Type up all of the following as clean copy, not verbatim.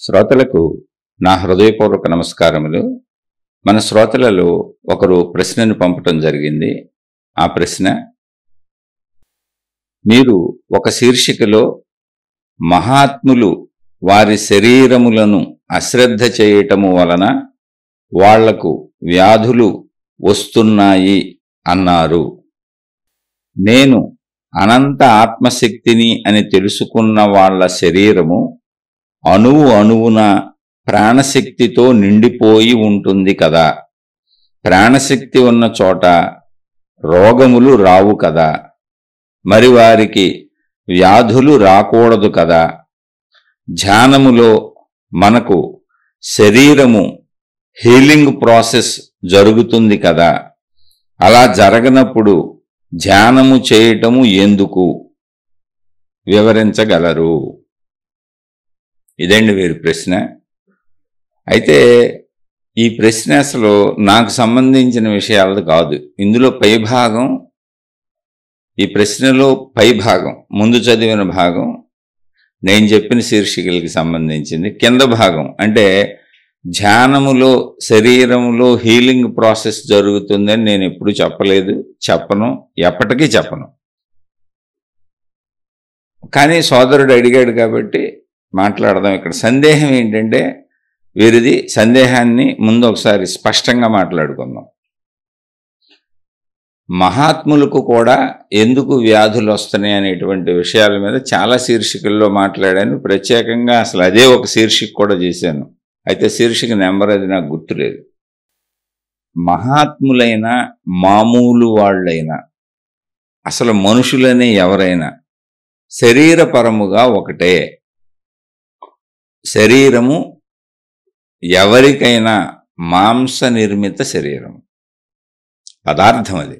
శ్రోతలకు నా హృదయపూర్వక నమస్కారములు. మన శ్రోతలలో ఒకరు ప్రశ్నను పంపటం జరిగింది. ఆ ప్రశ్న, మీరు ఒక శీర్షికలో మహాత్ములు వారి శరీరములను అశ్రద్ధ చేయటము వలన వాళ్లకు వ్యాధులు వస్తున్నాయి అన్నారు. నేను అనంత ఆత్మశక్తిని అని తెలుసుకున్న వాళ్ల శరీరము అణువు అణువున ప్రాణశక్తితో నిండిపోయి ఉంటుంది కదా. ప్రాణశక్తి ఉన్న చోట రోగములు రావు కదా. మరి వారికి వ్యాధులు రాకూడదు కదా. ధ్యానములో మనకు శరీరము హీలింగ్ ప్రాసెస్ జరుగుతుంది కదా. అలా జరగనప్పుడు ధ్యానము చేయటము ఎందుకు? వివరించగలరు? ఇదండి వీరి ప్రశ్న. అయితే ఈ ప్రశ్న అసలు నాకు సంబంధించిన విషయాలది కాదు. ఇందులో పైభాగం, ఈ ప్రశ్నలో పైభాగం, ముందు చదివిన భాగం నేను చెప్పిన శీర్షికలకి సంబంధించింది. కింద భాగం అంటే ధ్యానములో శరీరములో హీలింగ్ ప్రాసెస్ జరుగుతుందని నేను ఎప్పుడు చెప్పలేదు, చెప్పను, ఎప్పటికీ చెప్పను. కానీ సోదరుడు అడిగాడు కాబట్టి మాట్లాడదాం. ఇక్కడ సందేహం ఏంటంటే, వీరిది సందేహాన్ని ముందు ఒకసారి స్పష్టంగా మాట్లాడుకుందాం. మహాత్ములకు కూడా ఎందుకు వ్యాధులు వస్తున్నాయి అనేటువంటి విషయాల మీద చాలా శీర్షికల్లో మాట్లాడాను. ప్రత్యేకంగా అసలు అదే ఒక శీర్షిక కూడా చేశాను. అయితే శీర్షిక నెంబర్ అది నాకు గుర్తులేదు. మహాత్ములైనా మామూలు వాళ్ళైనా అసలు మనుషులనే ఎవరైనా శరీరపరముగా ఒకటే. శరీరము ఎవరికైనా మాంస నిర్మిత శరీరం, పదార్థం అది.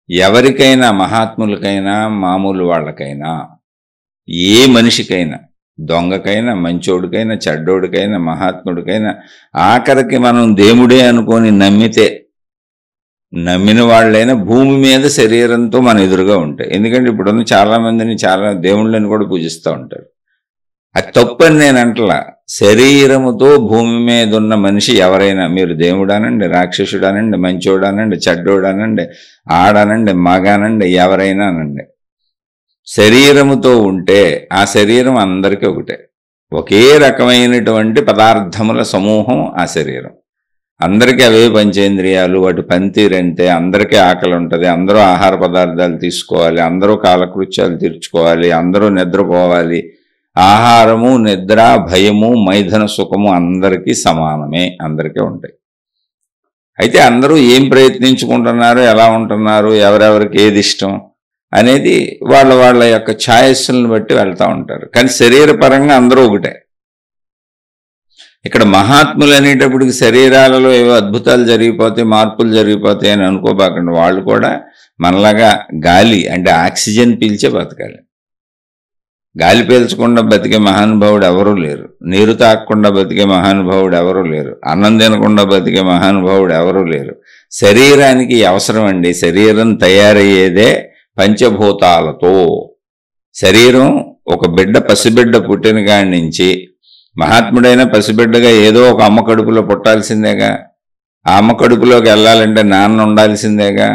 ఎవరికైనా, మహాత్ములకైనా మామూలు వాళ్ళకైనా, ఏ మనిషికైనా, దొంగకైనా, మంచోడికైనా, చెడ్డోడికైనా, మహాత్ముడికైనా, ఆఖరికి మనం దేవుడే అనుకొని నమ్మితే, నమ్మిన వాళ్ళైనా భూమి మీద శరీరంతో మన ఎదురుగా ఉంటాయి. ఎందుకంటే ఇప్పుడున్న చాలామందిని చాలా దేవుళ్ళని కూడా పూజిస్తూ ఉంటారు. అది తప్పని నేను అంటలా. శరీరముతో భూమి మీద ఉన్న మనిషి ఎవరైనా, మీరు దేవుడానండి, రాక్షసుడానండి, మంచోడానండి, చెడ్డోడానండి, ఆడనండి, మగానండి, ఎవరైనా అనండి, శరీరముతో ఉంటే ఆ శరీరం అందరికీ ఒకటే. ఒకే రకమైనటువంటి పదార్థముల సమూహం ఆ శరీరం. అందరికీ అవే పంచేంద్రియాలు, వాటి పనితీరంతే. అందరికీ ఆకలి ఉంటుంది, అందరూ ఆహార పదార్థాలు తీసుకోవాలి, అందరూ కాలకృత్యాలు తీర్చుకోవాలి, అందరూ నిద్రపోవాలి. ఆహారము, నిద్ర, భయము, మైథన సుఖము అందరికీ సమానమే, అందరికీ ఉంటాయి. అయితే అందరూ ఏం ప్రయత్నించుకుంటున్నారు, ఎలా ఉంటున్నారు, ఎవరెవరికి ఏది ఇష్టం అనేది వాళ్ళ వాళ్ళ యొక్క ఛాయిస్లను బట్టి వెళ్తూ ఉంటారు. కానీ శరీరపరంగా అందరూ ఒకటే. ఇక్కడ మహాత్ములు అనేటప్పటికి శరీరాలలో ఏవో అద్భుతాలు జరిగిపోతాయి, మార్పులు జరిగిపోతాయి అని అనుకోబాకండి. వాళ్ళు కూడా మనలాగా గాలి అంటే ఆక్సిజన్ పీల్చే బతకాలి. గాలి పీల్చకుండా బతికే మహానుభావుడు ఎవరూ లేరు. నీరు తాగకుండా బతికే మహానుభావుడు ఎవరూ లేరు. అన్నం తినకుండా బతికే మహానుభావుడు ఎవరూ లేరు. శరీరానికి అవసరం అండి. శరీరం తయారయ్యేదే పంచభూతాలతో. శరీరం ఒక బిడ్డ, పసిబిడ్డ పుట్టిన కాడి నుంచి మహాత్ముడైన పసిబిడ్డగా ఏదో ఒక అమ్మ కడుపులో పుట్టాల్సిందేగా. ఆ అమ్మ కడుపులోకి వెళ్ళాలంటే నాన్న ఉండాల్సిందేగా.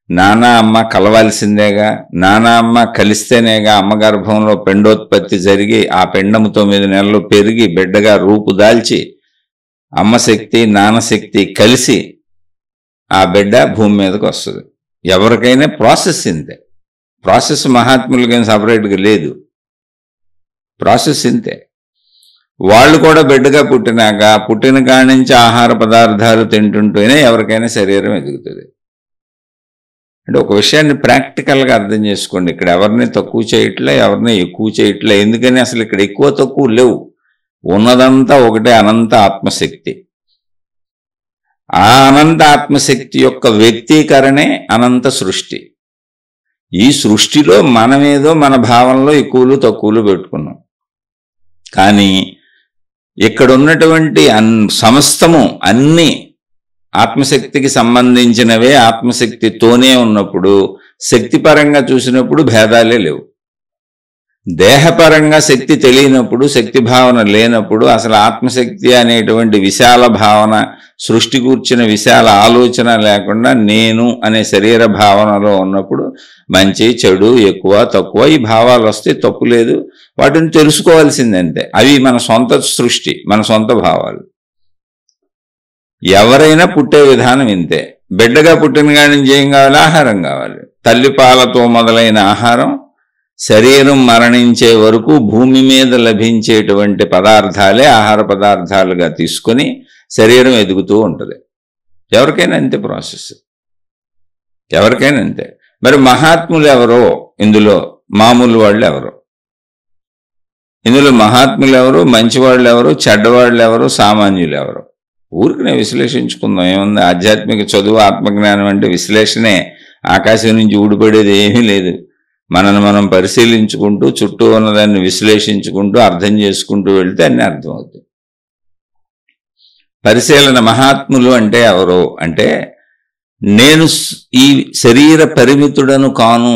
నాన్న అమ్మ కలవాల్సిందేగా. నాన్న అమ్మ కలిస్తేనేగా అమ్మ గర్భంలో పిండోత్పత్తి జరిగి ఆ పిండము 9 నెలలు పెరిగి బిడ్డగా రూపుదాల్చి అమ్మ శక్తి నాన్న శక్తి కలిసి ఆ బిడ్డ భూమి మీదకి వస్తుంది. ఎవరికైనా ప్రాసెస్ ఇంతే. ప్రాసెస్ మహాత్ములకైనా సపరేట్గా లేదు. ప్రాసెస్ ఇంతే. వాళ్ళు కూడా బిడ్డగా పుట్టినాక పుట్టిన కాడి నుంచి ఆహార పదార్థాలు తింటుంటేనే ఎవరికైనా శరీరం ఎదుగుతుంది. అంటే ఒక విషయాన్ని ప్రాక్టికల్గా అర్థం చేసుకోండి. ఇక్కడ ఎవరిని తక్కువ చేయట్లే, ఎవరిని ఎక్కువ చేయట్లే. ఎందుకని అసలు ఇక్కడ ఎక్కువ తక్కువ లేవు. ఉన్నదంతా ఒకటే, అనంత ఆత్మశక్తి. ఆ అనంత ఆత్మశక్తి యొక్క వ్యక్తీకరణే అనంత సృష్టి. ఈ సృష్టిలో మనమేదో మన భావనలో ఎక్కువలు తక్కువలు పెట్టుకున్నాం. కానీ ఇక్కడ ఉన్నటువంటి సమస్తము అన్నీ ఆత్మశక్తికి సంబంధించినవే. ఆత్మశక్తితోనే ఉన్నప్పుడు శక్తిపరంగా చూసినప్పుడు భేదాలే లేవు. దేహపరంగా శక్తి తెలియనప్పుడు, శక్తి భావన లేనప్పుడు, అసలు ఆత్మశక్తి అనేటువంటి విశాల భావన, సృష్టి కూర్చిన విశాల ఆలోచన లేకుండా నేను అనే శరీర భావనలో ఉన్నప్పుడు మంచి చెడు ఎక్కువ తక్కువ ఈ భావాలు వస్తే తప్పు లేదు, వాటిని తెలుసుకోవాల్సిందంతే. అవి మన సొంత సృష్టి, మన సొంత భావాలు. ఎవరైనా పుట్టే విధానం ఇంతే. బిడ్డగా పుట్టిన కాడి నుంచి ఏం కావాలి? ఆహారం కావాలి. తల్లిపాలతో మొదలైన ఆహారం శరీరం మరణించే వరకు భూమి మీద లభించేటువంటి పదార్థాలే ఆహార పదార్థాలుగా తీసుకొని శరీరం ఎదుగుతూ ఉంటుంది. ఎవరికైనా అంతే ప్రాసెస్, ఎవరికైనా అంతే. మరి మహాత్ములు ఎవరో, ఇందులో మామూలు వాళ్ళు ఎవరో, ఇందులో మహాత్ములు ఎవరు, మంచివాళ్ళు ఎవరు, చెడ్డవాళ్ళు ఎవరు, సామాన్యులు ఎవరు? ఊరికనే విశ్లేషించుకుందాం. ఏముంది? ఆధ్యాత్మిక చదువు, ఆత్మజ్ఞానం అంటే విశ్లేషణే. ఆకాశం నుంచి ఊడిపడేది ఏమీ లేదు. మనల్ని మనం పరిశీలించుకుంటూ, చుట్టూ ఉన్నదాన్ని విశ్లేషించుకుంటూ, అర్థం చేసుకుంటూ వెళ్తే అన్నీ అర్థమవుతాయి. పరిశీలన. మహాత్ములు అంటే ఎవరు అంటే, నేను ఈ శరీర పరిమితుడను కాను,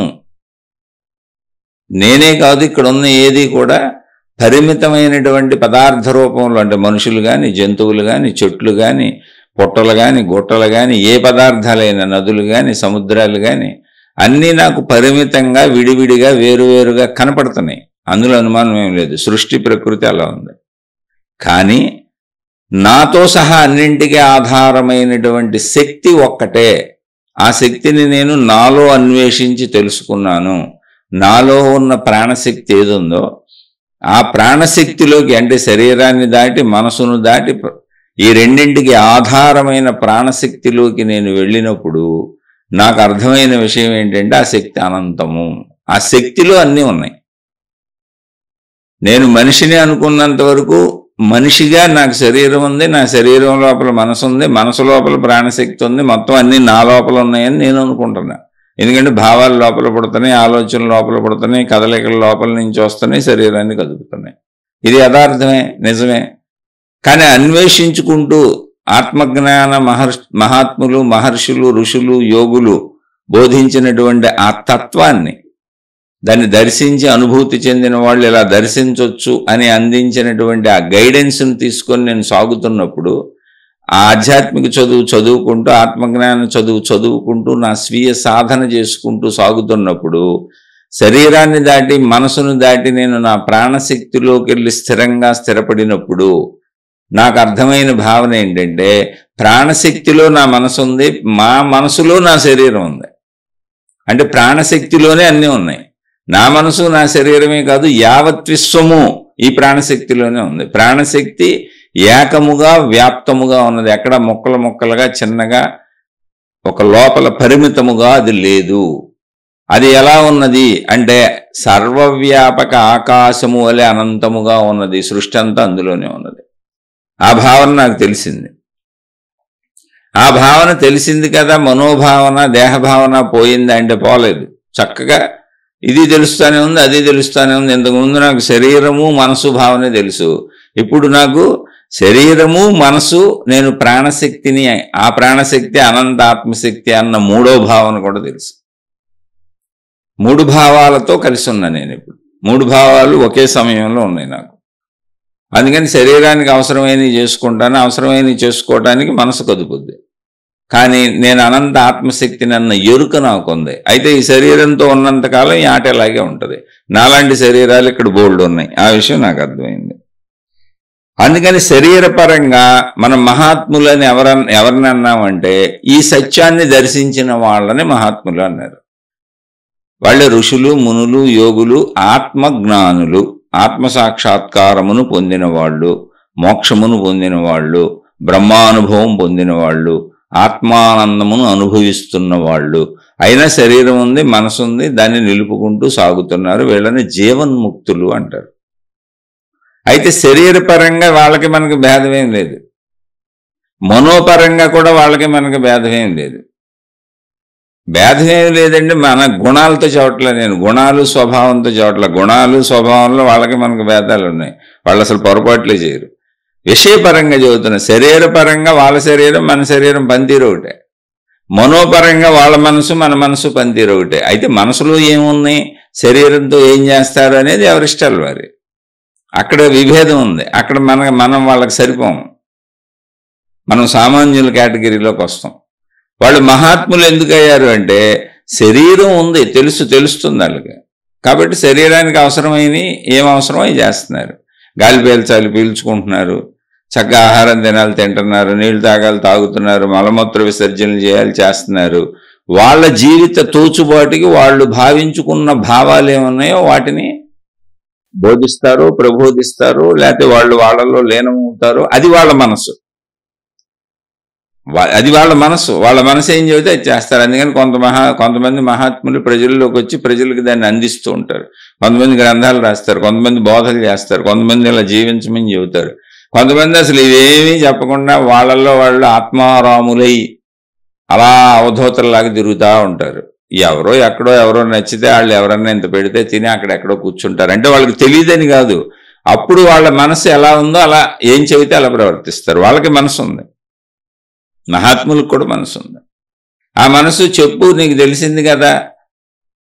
నేనే కాదు ఇక్కడ ఉన్న ఏది కూడా పరిమితమైనటువంటి పదార్థ రూపంలో, అంటే మనుషులు కానీ, జంతువులు కానీ, చెట్లు కానీ, పొట్టలు కానీ, గుట్టలు కానీ, ఏ పదార్థాలైన నదులు కానీ, సముద్రాలు కానీ అన్నీ నాకు పరిమితంగా, విడివిడిగా, వేరువేరుగా కనపడుతున్నాయి. అందులో అనుమానం ఏం లేదు. సృష్టి ప్రకృతి అలా ఉంది. కానీ నాతో సహా అన్నింటికీ ఆధారమైనటువంటి శక్తి ఒక్కటే. ఆ శక్తిని నేను నాలో అన్వేషించి తెలుసుకున్నాను. నాలో ఉన్న ప్రాణశక్తి ఏదుందో ఆ ప్రాణశక్తిలోకి, అంటే శరీరాన్ని దాటి మనసును దాటి ఈ రెండింటికి ఆధారమైన ప్రాణశక్తిలోకి నేను వెళ్ళినప్పుడు నాకు అర్థమైన విషయం ఏంటంటే ఆ శక్తి అనంతము. ఆ శక్తిలో అన్నీ ఉన్నాయి. నేను మనిషిని అనుకున్నంత వరకు మనిషిగా నాకు శరీరం ఉంది, నా శరీరం లోపల మనసు ఉంది, మనసు లోపల ప్రాణశక్తి ఉంది, మొత్తం అన్నీ నా లోపల ఉన్నాయని నేను అనుకుంటున్నా. ఎందుకంటే భావాలు లోపల పడుతున్నాయి, ఆలోచనలు లోపల పడుతున్నాయి, కదలికలు లోపల నుంచి వస్తున్నాయి, శరీరాన్ని కదుపుతున్నాయి. ఇది యథార్థమే, నిజమే. కానీ అన్వేషించుకుంటూ ఆత్మజ్ఞాన మహాత్ములు, మహర్షులు, ఋషులు, యోగులు బోధించినటువంటి ఆ తత్వాన్ని, దాన్ని దర్శించి అనుభూతి చెందిన వాళ్ళు ఇలా దర్శించవచ్చు అని అందించినటువంటి ఆ గైడెన్స్ని తీసుకొని నేను సాగుతున్నప్పుడు, ఆ ఆధ్యాత్మిక చదువు చదువుకుంటూ, ఆత్మజ్ఞాన చదువు చదువుకుంటూ, నా స్వీయ సాధన చేసుకుంటూ సాగుతున్నప్పుడు, శరీరాన్ని దాటి మనసును దాటి నేను నా ప్రాణశక్తిలోకి వెళ్ళి స్థిరంగా స్థిరపడినప్పుడు నాకు అర్థమైన భావన ఏంటంటే, ప్రాణశక్తిలో నా మనసు ఉంది, మా మనసులో నా శరీరం ఉంది. అంటే ప్రాణశక్తిలోనే అన్నీ ఉన్నాయి. నా మనసు, నా శరీరమే కాదు, యావత్ విశ్వము ఈ ప్రాణశక్తిలోనే ఉంది. ప్రాణశక్తి ఏకముగా వ్యాప్తముగా ఉన్నది. ఎక్కడ మొక్కలు మొక్కలుగా చిన్నగా ఒక లోపల పరిమితముగా అది లేదు. అది ఎలా ఉన్నది అంటే సర్వవ్యాపక ఆకాశము వలె అనంతముగా ఉన్నది. సృష్టి అంతా అందులోనే ఉన్నది. ఆ భావన నాకు తెలిసింది. ఆ భావన తెలిసింది కదా. మనోభావన, దేహభావన పోయింది అంటే పోలేదు. చక్కగా ఇది తెలుస్తూనే ఉంది, అది తెలుస్తూనే ఉంది. ఇంతకుముందు నాకు శరీరము, మనసు భావనే తెలుసు. ఇప్పుడు నాకు శరీరము, మనసు, నేను ప్రాణశక్తిని, ఆ ప్రాణశక్తి అనంత ఆత్మశక్తి అన్న మూడో భావన కూడా తెలుసు. మూడు భావాలతో కలిసి ఉన్నా నేను ఇప్పుడు. మూడు భావాలు ఒకే సమయంలో ఉన్నాయి నాకు. అందుకని శరీరానికి అవసరమైనవి చేసుకుంటాను, అవసరమైనవి చేసుకోవటానికి మనసు కదుపుద్ది. కానీ నేను అనంత ఆత్మశక్తిని అన్న ఎరుక నాకుంది. అయితే ఈ శరీరంతో ఉన్నంతకాలం ఈ ఆట ఇలాగే ఉంటుంది. నాలాంటి శరీరాలు ఇక్కడ బోల్డ్ ఉన్నాయి. ఆ విషయం నాకు అర్థమైంది. అందుకని శరీరపరంగా మనం మహాత్ములని ఎవరిని అన్నామంటే, ఈ సత్యాన్ని దర్శించిన వాళ్ళని మహాత్ములు అన్నారు. వాళ్ళే ఋషులు, మునులు, యోగులు, ఆత్మజ్ఞానులు, ఆత్మసాక్షాత్కారమును పొందిన వాళ్ళు, మోక్షమును పొందిన వాళ్ళు, బ్రహ్మానుభవం పొందిన వాళ్ళు, ఆత్మానందమును అనుభవిస్తున్న వాళ్ళు. అయినా శరీరం ఉంది, మనసు ఉంది, దాన్ని నిలుపుకుంటూ సాగుతున్నారు. వీళ్ళని జీవన్ముక్తులు అంటారు. అయితే శరీరపరంగా వాళ్ళకి మనకి భేదమేం లేదు, మనోపరంగా కూడా వాళ్ళకి మనకి భేదమేం లేదు. భేదమేం లేదండి. మన గుణాలతో చూడట్లే నేను, గుణాలు స్వభావంతో చూడట్లే. గుణాలు స్వభావంలో వాళ్ళకి మనకు భేదాలు ఉన్నాయి. వాళ్ళు అసలు పొరపాట్లే చేయరు. విషయపరంగా చదువుతున్న శరీరపరంగా వాళ్ళ శరీరం, మన శరీరం పనితీరు ఒకటే. మనోపరంగా వాళ్ళ మనసు, మన మనసు పనితీరు ఒకటే. అయితే మనసులో ఏమున్నాయి, శరీరంతో ఏం చేస్తారు అనేది ఎవరిష్టాలు వారి. అక్కడ విభేదం ఉంది. అక్కడ మనం వాళ్ళకి సరిపోము. మనం సామాన్యుల కేటగిరీలోకి వస్తాం. వాళ్ళు మహాత్ములు ఎందుకు అయ్యారు అంటే శరీరం ఉంది, తెలుస్తుంది వాళ్ళకి. కాబట్టి శరీరానికి అవసరమైనవి ఏం అవసరమో అవి చేస్తున్నారు. గాలి పీల్చాలి పీల్చుకుంటున్నారు, చక్కగా ఆహారం తినాలి తింటున్నారు, నీళ్లు తాగాలి తాగుతున్నారు, మలమూత్ర విసర్జనలు చేయాలి చేస్తున్నారు. వాళ్ళ జీవిత తోచుబాటుకి వాళ్ళు భావించుకున్న భావాలు ఏమున్నాయో వాటిని బోధిస్తారు, ప్రబోధిస్తారు, లేకపోతే వాళ్ళు వాళ్ళలో లీనమవుతారు. అది వాళ్ళ మనసు. వాళ్ళ మనసు ఏం చెబితే అది చేస్తారు. అందుకని కొంతమంది మహాత్ములు ప్రజల్లోకి వచ్చి ప్రజలకు దాన్ని అందిస్తూ ఉంటారు. కొంతమంది గ్రంథాలు రాస్తారు, కొంతమంది బోధలు చేస్తారు, కొంతమంది ఇలా జీవించమని చెబుతారు. కొంతమంది అసలు ఇవేమీ చెప్పకుండా వాళ్ళల్లో వాళ్ళు ఆత్మారాములై అలా అవధూతల్లాగా తిరుగుతూ ఉంటారు. ఎవరో ఎవరో నచ్చితే వాళ్ళు ఎవరన్నా ఇంత పెడితే తిని అక్కడెక్కడో కూర్చుంటారు. అంటే వాళ్ళకి తెలియదని కాదు, అప్పుడు వాళ్ళ మనసు ఎలా ఉందో అలా ఏం చెబితే అలా ప్రవర్తిస్తారు. వాళ్ళకి మనసు ఉంది, మహాత్ములకు కూడా మనసు ఉంది. ఆ మనసు చెప్పు నీకు తెలిసింది కదా,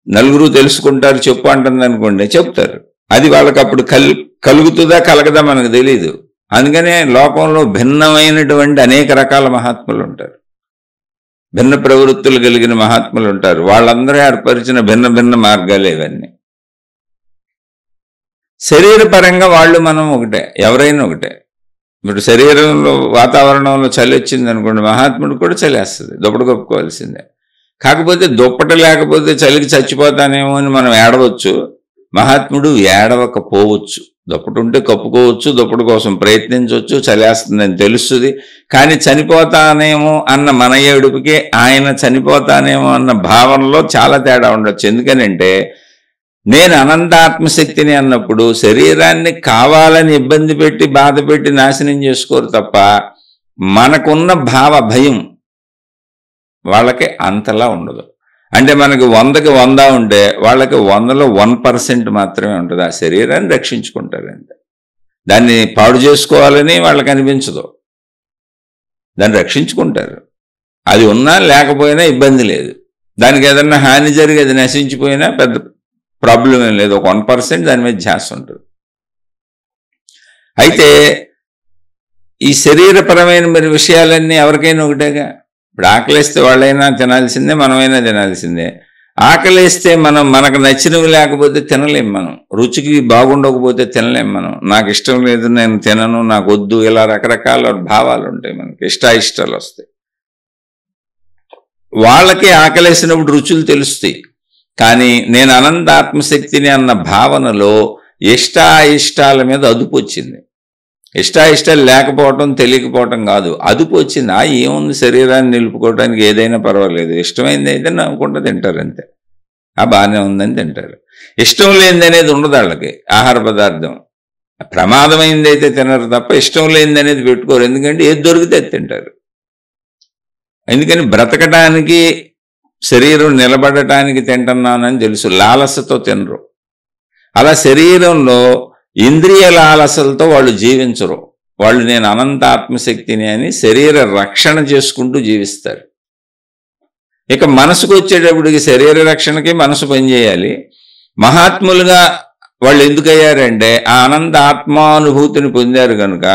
నలుగురు తెలుసుకుంటారు చెప్పు అంటుంది అనుకోండి, చెప్తారు. అది వాళ్ళకి అప్పుడు కలుగుతుందా కలగదా మనకు తెలియదు. అందుకనే లోకంలో భిన్నమైనటువంటి అనేక రకాల మహాత్ములు ఉంటారు, భిన్న ప్రవృత్తులు కలిగిన మహాత్ములు ఉంటారు. వాళ్ళందరూ ఏర్పరిచిన భిన్న మార్గాలు ఇవన్నీ. శరీరపరంగా వాళ్ళు మనం ఒకటే, ఎవరైనా ఒకటే. ఇప్పుడు శరీరంలో వాతావరణంలో చలి వచ్చింది అనుకోండి, మహాత్ముడు కూడా చలేస్తుంది, దుప్పటి కప్పుకోవాల్సిందే. కాకపోతే దుప్పటి లేకపోతే చలికి చచ్చిపోతానేమో అని మనం ఏడవచ్చు, మహాత్ముడు ఏడవకపోవచ్చు. దుప్పటి ఉంటే కప్పుకోవచ్చు, దుప్పటి కోసం ప్రయత్నించవచ్చు, చలేస్తుందని తెలుస్తుంది. కానీ చనిపోతానేమో అన్న మన ఏడుపుకి ఆయన చనిపోతానేమో అన్న భావనలో చాలా తేడా ఉండొచ్చు. ఎందుకనంటే నేను అనంతాత్మశక్తిని అన్నప్పుడు శరీరాన్ని కావాలని ఇబ్బంది పెట్టి బాధ పెట్టి నాశనం చేసుకోరు తప్ప, మనకున్న భయం వాళ్ళకి అంతలా ఉండదు. అంటే మనకి 100కి 100 ఉంటే వాళ్ళకి 100లో 1% మాత్రమే ఉంటుంది. ఆ శరీరాన్ని రక్షించుకుంటారంటే దాన్ని పాడు చేసుకోవాలని వాళ్ళకి అనిపించదు, దాన్ని రక్షించుకుంటారు. అది ఉన్నా లేకపోయినా ఇబ్బంది లేదు. దానికి ఏదన్నా హాని జరిగి అది నశించిపోయినా పెద్ద ప్రాబ్లం ఏం లేదు. ఒక 1% దాని మీద ధ్యాస ఉంటుంది. అయితే ఈ శరీరపరమైన మరి విషయాలన్నీ ఎవరికైనా ఒకటేగా. ఇప్పుడు ఆకలిస్తే వాళ్ళైనా తినాల్సిందే, మనమైనా తినాల్సిందే. ఆకలిస్తే మనకు నచ్చినవి లేకపోతే తినలేం. మనం రుచికి బాగుండకపోతే తినలేం. నాకు ఇష్టం లేదు, నేను తినను, నాకు వద్దు, ఇలా రకరకాల భావాలు ఉంటాయి. మనకి ఇష్టాలు వస్తాయి. వాళ్ళకి ఆకలేసినప్పుడు రుచులు తెలుస్తాయి. కానీ నేను అనంత ఆత్మశక్తిని అన్న భావనలో ఇష్టాల మీద అదుపు వచ్చింది. ఇష్టాలు లేకపోవటం తెలియకపోవటం కాదు, అదుపు వచ్చింది. ఏముంది, శరీరాన్ని నిలుపుకోవడానికి ఏదైనా పర్వాలేదు, ఇష్టమైంది అయితే నవ్వుకుంటూ తింటారు అంతే. బాగానే ఉందని తింటారు. ఇష్టం లేనిది అనేది ఉండదు వాళ్ళకి. ఆహార పదార్థం ప్రమాదమైంది అయితే తినరు తప్ప ఇష్టం లేనిది అనేది పెట్టుకోరు. ఎందుకంటే ఏది దొరికితే అది తింటారు. ఎందుకని బ్రతకటానికి, శరీరం నిలబడటానికి తింటున్నానని తెలుసు, లాలసతో తినరు. అలా శరీరంలో ఇంద్రియ లాలసలతో వాళ్ళు జీవించరు. వాళ్ళు నేను అనంత ఆత్మశక్తిని అని శరీర రక్షణ చేసుకుంటూ జీవిస్తారు. ఇక మనసుకు వచ్చేటప్పటికి శరీర రక్షణకి మనసు పనిచేయాలి. మహాత్ములుగా వాళ్ళు ఎందుకయ్యారంటే ఆ అనంత ఆత్మానుభూతిని పొందారు కనుక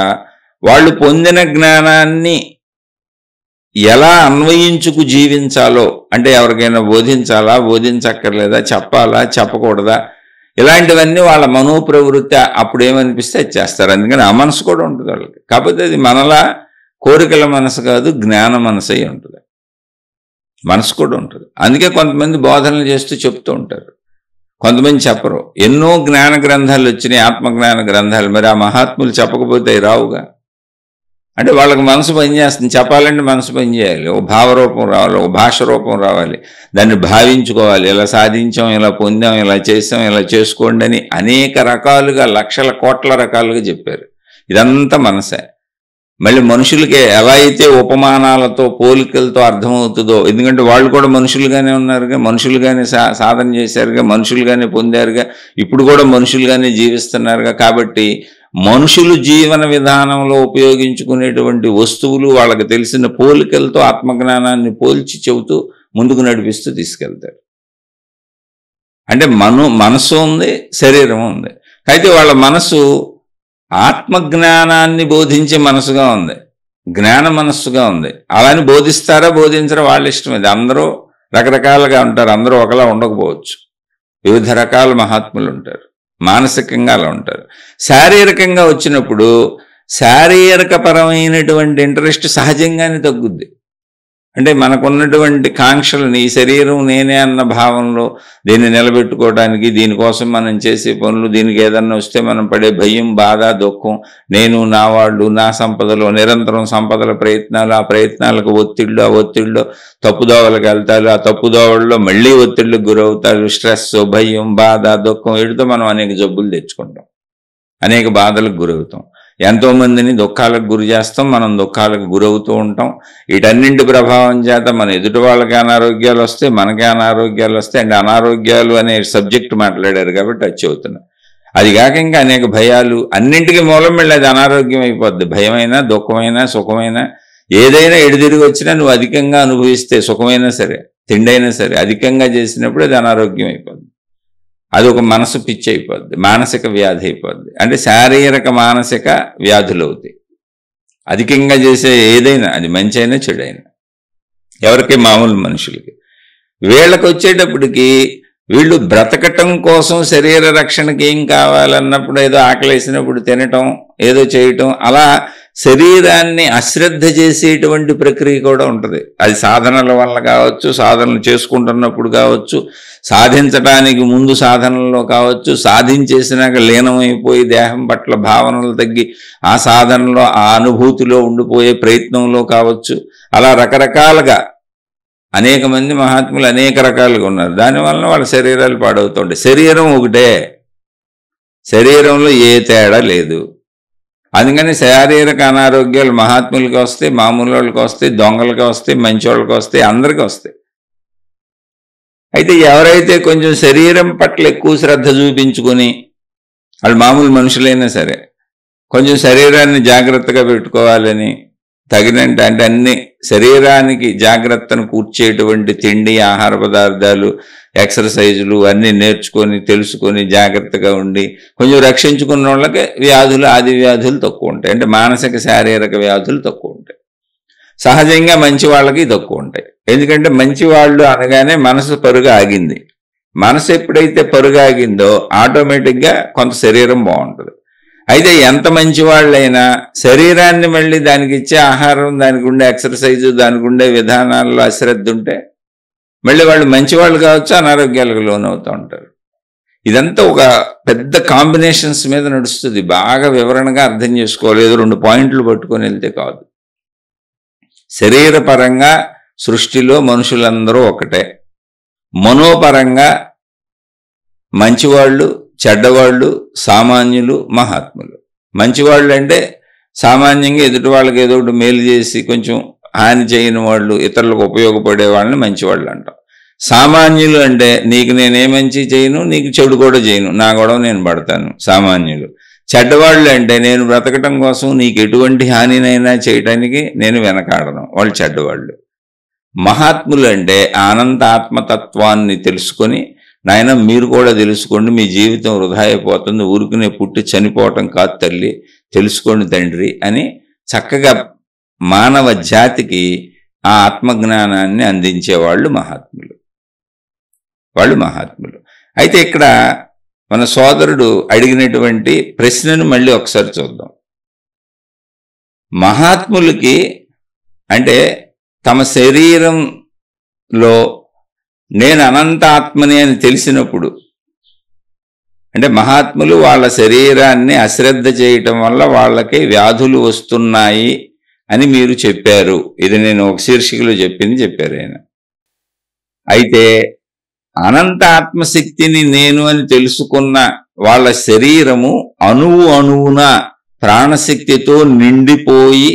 వాళ్ళు పొందిన జ్ఞానాన్ని ఎలా అన్వయించుకు జీవించాలో, అంటే ఎవరికైనా బోధించాలా, బోధించక్కర్లేదా, చెప్పాలా, చెప్పకూడదా, ఇలాంటివన్నీ వాళ్ళ మనోప్రవృత్తి అప్పుడు ఏమనిపిస్తే అది చేస్తారు. అందుకని ఆ మనసు కూడా ఉంటుంది వాళ్ళకి. కాకపోతే అది మనలా కోరికల మనసు కాదు, జ్ఞాన మనసు అయి ఉంటుంది. మనసు కూడా ఉంటుంది. అందుకే కొంతమంది బోధనలు చేస్తూ చెప్తూ ఉంటారు, కొంతమంది చెప్పరు. ఎన్నో జ్ఞాన గ్రంథాలు వచ్చినాయి, ఆత్మజ్ఞాన గ్రంథాలు. మరి ఆ మహాత్ములు చెప్పకపోతే రావుగా. అంటే వాళ్ళకి మనసు పనిచేస్తుంది. చెప్పాలంటే మనసు పనిచేయాలి, ఓ భావరూపం రావాలి, ఓ భాష రూపం రావాలి, దాన్ని భావించుకోవాలి. ఇలా సాధించాం, ఇలా పొందాం, ఇలా చేసాం, ఇలా చేసుకోండి అని అనేక రకాలుగా, లక్షల కోట్ల రకాలుగా చెప్పారు. ఇదంతా మనసే. మళ్ళీ మనుషులకే ఎలా అయితే ఉపమానాలతో పోలికలతో అర్థమవుతుందో, ఎందుకంటే వాళ్ళు కూడా మనుషులుగానే ఉన్నారుగా, మనుషులుగానే సాధన చేశారుగా, మనుషులుగానే పొందారుగా, ఇప్పుడు కూడా మనుషులుగానే జీవిస్తున్నారుగా. కాబట్టి మనుషులు జీవన విధానంలో ఉపయోగించుకునేటువంటి వస్తువులు వాళ్ళకి తెలిసిన పోలికలతో ఆత్మజ్ఞానాన్ని పోల్చి చెబుతూ ముందుకు నడిపిస్తూ తీసుకెళ్తారు. అంటే మనసు ఉంది, శరీరం ఉంది. అయితే వాళ్ళ మనసు ఆత్మజ్ఞానాన్ని బోధించే మనసుగా ఉంది, జ్ఞాన మనస్సుగా ఉంది. అలాని బోధిస్తారా బోధించరా వాళ్ళ ఇష్టం. ఇది అందరూ రకరకాలుగా ఉంటారు, అందరూ ఒకలా ఉండకపోవచ్చు. వివిధ రకాల మహాత్ములు ఉంటారు, మానసికంగా అలా ఉంటారు. శారీరకంగా వచ్చినప్పుడు శారీరకపరమైనటువంటి ఇంట్రెస్ట్ సహజంగానే తగ్గుద్ది. అంటే మనకున్నటువంటి కాంక్షలని, ఈ శరీరం నేనే అన్న భావంలో దీన్ని నిలబెట్టుకోవడానికి, దీనికోసం మనం చేసే పనులు, దీనికి ఏదన్నా వస్తే మనం పడే భయం, బాధ, దుఃఖం, నేను, నా వాళ్ళు, నా సంపదలు, నిరంతరం సంపదల ప్రయత్నాలు, ఆ ప్రయత్నాలకు ఒత్తిళ్ళు, ఆ ఒత్తిళ్ళు తప్పుదోవలకు వెళ్తారు, ఆ తప్పుదోవల్లో మళ్ళీ ఒత్తిళ్ళకు గురవుతారు. స్ట్రెస్, భయం, బాధ, దుఃఖం, వీటితో మనం అనేక జబ్బులు తెచ్చుకుంటాం, అనేక బాధలకు గురవుతాం. ఎంతోమందిని దుఃఖాలకు గురి చేస్తాం, మనం దుఃఖాలకు గురవుతూ ఉంటాం. వీటన్నింటి ప్రభావం చేత మన ఎదుటి వాళ్ళకి అనారోగ్యాలు వస్తాయి, మనకే అనారోగ్యాలు వస్తాయి. అంటే అనారోగ్యాలు అనే సబ్జెక్ట్ మాట్లాడారు కాబట్టి అది చెబుతున్నా. అది కాక ఇంకా అనేక భయాలు, అన్నింటికీ మూలం వెళ్ళి అది అనారోగ్యం అయిపోద్ది. భయమైనా, దుఃఖమైనా, సుఖమైనా, ఏదైనా ఎడిదిరిగి వచ్చినా నువ్వు అధికంగా అనుభవిస్తే, సుఖమైనా సరే, తిండైనా సరే, అధికంగా చేసినప్పుడు అది అనారోగ్యం అయిపోద్ది. అది ఒక మనసు పిచ్చి అయిపోద్ది, మానసిక వ్యాధి అయిపోద్ది. అంటే శారీరక మానసిక వ్యాధులు అవుతాయి అధికంగా చేసే ఏదైనా, అది మంచి అయినా చెడైనా. ఎవరికి? మామూలు మనుషులకి. వీళ్ళకి వచ్చేటప్పటికి వీళ్ళు బ్రతకటం కోసం శరీర రక్షణకి ఏం కావాలన్నప్పుడు ఏదో ఆకలేసినప్పుడు తినటం, ఏదో చేయటం, అలా శరీరాన్ని అశ్రద్ధ చేసేటువంటి ప్రక్రియ కూడా ఉంటుంది. అది సాధనల వల్ల కావచ్చు, సాధనలు చేసుకుంటున్నప్పుడు కావచ్చు, సాధించడానికి ముందు సాధనలో కావచ్చు, సాధించేసినాక లీనమైపోయి దేహం పట్ల భావనలు తగ్గి ఆ సాధనలో, ఆ అనుభూతిలో ఉండిపోయే ప్రయత్నంలో కావచ్చు. అలా రకరకాలుగా అనేక మంది మహాత్ములు అనేక రకాలుగా ఉన్నారు. దానివల్ల వాళ్ళ శరీరాలు పాడవుతుంటాయి. శరీరం ఒకటే, శరీరంలో ఏ తేడా లేదు. అందుకని శారీరక అనారోగ్యాలు మహాత్ములకి వస్తాయి, మామూలు వాళ్ళకి వస్తాయి, దొంగలకి వస్తాయి, మంచి వాళ్ళకి వస్తాయి, అందరికీ వస్తాయి. అయితే ఎవరైతే కొంచెం శరీరం పట్ల ఎక్కువ శ్రద్ధ చూపించుకొని, వాళ్ళు మామూలు మనుషులైనా సరే, కొంచెం శరీరాన్ని జాగ్రత్తగా పెట్టుకోవాలని తగినంత, అంటే అన్ని శరీరానికి జాగ్రత్తను కూర్చేటువంటి తిండి, ఆహార పదార్థాలు, ఎక్సర్సైజులు అన్నీ నేర్చుకొని, తెలుసుకొని, జాగ్రత్తగా ఉండి కొంచెం రక్షించుకున్న వాళ్ళకి వ్యాధులు, ఆది వ్యాధులు తక్కువ ఉంటాయి. అంటే మానసిక శారీరక వ్యాధులు తక్కువ ఉంటాయి. సహజంగా మంచి వాళ్ళకి తక్కువ ఉంటాయి. ఎందుకంటే మంచి వాళ్ళు అనగానే మనసు పరుగు ఆగింది. మనసు ఎప్పుడైతే పరుగు ఆగిందో ఆటోమేటిక్గా కొంత శరీరం బాగుంటుంది. అయితే ఎంత మంచి వాళ్ళైనా శరీరాన్ని మళ్ళీ దానికి ఇచ్చే ఆహారం, దానికి ఉండే ఎక్సర్సైజు, దానికి ఉండే విధానాల్లో అశ్రద్ధ ఉంటే మళ్ళీ వాళ్ళు మంచి వాళ్ళు కావచ్చు, అనారోగ్యాలకు లోనవుతూ ఉంటారు. ఇదంతా ఒక పెద్ద కాంబినేషన్స్ మీద నడుస్తుంది. బాగా వివరణగా అర్థం చేసుకోవాలి. ఏదో 2 పాయింట్లు పట్టుకొని వెళ్తే కాదు. శరీరపరంగా సృష్టిలో మనుషులందరూ ఒకటే. మనోపరంగా మంచివాళ్ళు, చెడ్డవాళ్ళు, సామాన్యులు, మహాత్ములు. మంచివాళ్ళు అంటే సామాన్యంగా ఎదుటి వాళ్ళకి ఏదో ఒకటి మేలు చేసి కొంచెం హాని చేయని వాళ్ళు, ఇతరులకు ఉపయోగపడే వాళ్ళని మంచివాళ్ళు అంటాం. సామాన్యులు అంటే నీకు నేనే మంచి చేయను, నీకు చెడు కూడా చేయను, నా గొడవ నేను పడతాను, సామాన్యులు. చెడ్డవాళ్ళు అంటే నేను బ్రతకటం కోసం నీకు ఎటువంటి హానినైనా చేయటానికి నేను వెనకాడను, వాళ్ళు చెడ్డవాళ్ళు. మహాత్ములు అంటే అనంత ఆత్మతత్వాన్ని తెలుసుకొని, నాయన మీరు కూడా తెలుసుకోండి, మీ జీవితం వృధా అయిపోతుంది, ఊరుకునే పుట్టి చనిపోవటం కాదు తల్లి, తెలుసుకోండి తండ్రి అని చక్కగా మానవ జాతికి ఆ ఆత్మజ్ఞానాన్ని అందించేవాళ్ళు మహాత్ములు. వాళ్ళు మహాత్ములు. అయితే ఇక్కడ మన సోదరుడు అడిగినటువంటి ప్రశ్నను మళ్ళీ ఒకసారి చూద్దాం. మహాత్ములకి అంటే తమ శరీరంలో నేను అనంత ఆత్మని అని తెలిసినప్పుడు, అంటే మహాత్ములు వాళ్ళ శరీరాన్ని అశ్రద్ధ చేయటం వల్ల వాళ్ళకి వ్యాధులు వస్తున్నాయి అని మీరు చెప్పారు. ఇది నేను ఒక శీర్షికలో చెప్పారు ఆయన. అయితే అనంత ఆత్మశక్తిని నేను అని తెలుసుకున్న వాళ్ళ శరీరము అణువున ప్రాణశక్తితో నిండిపోయి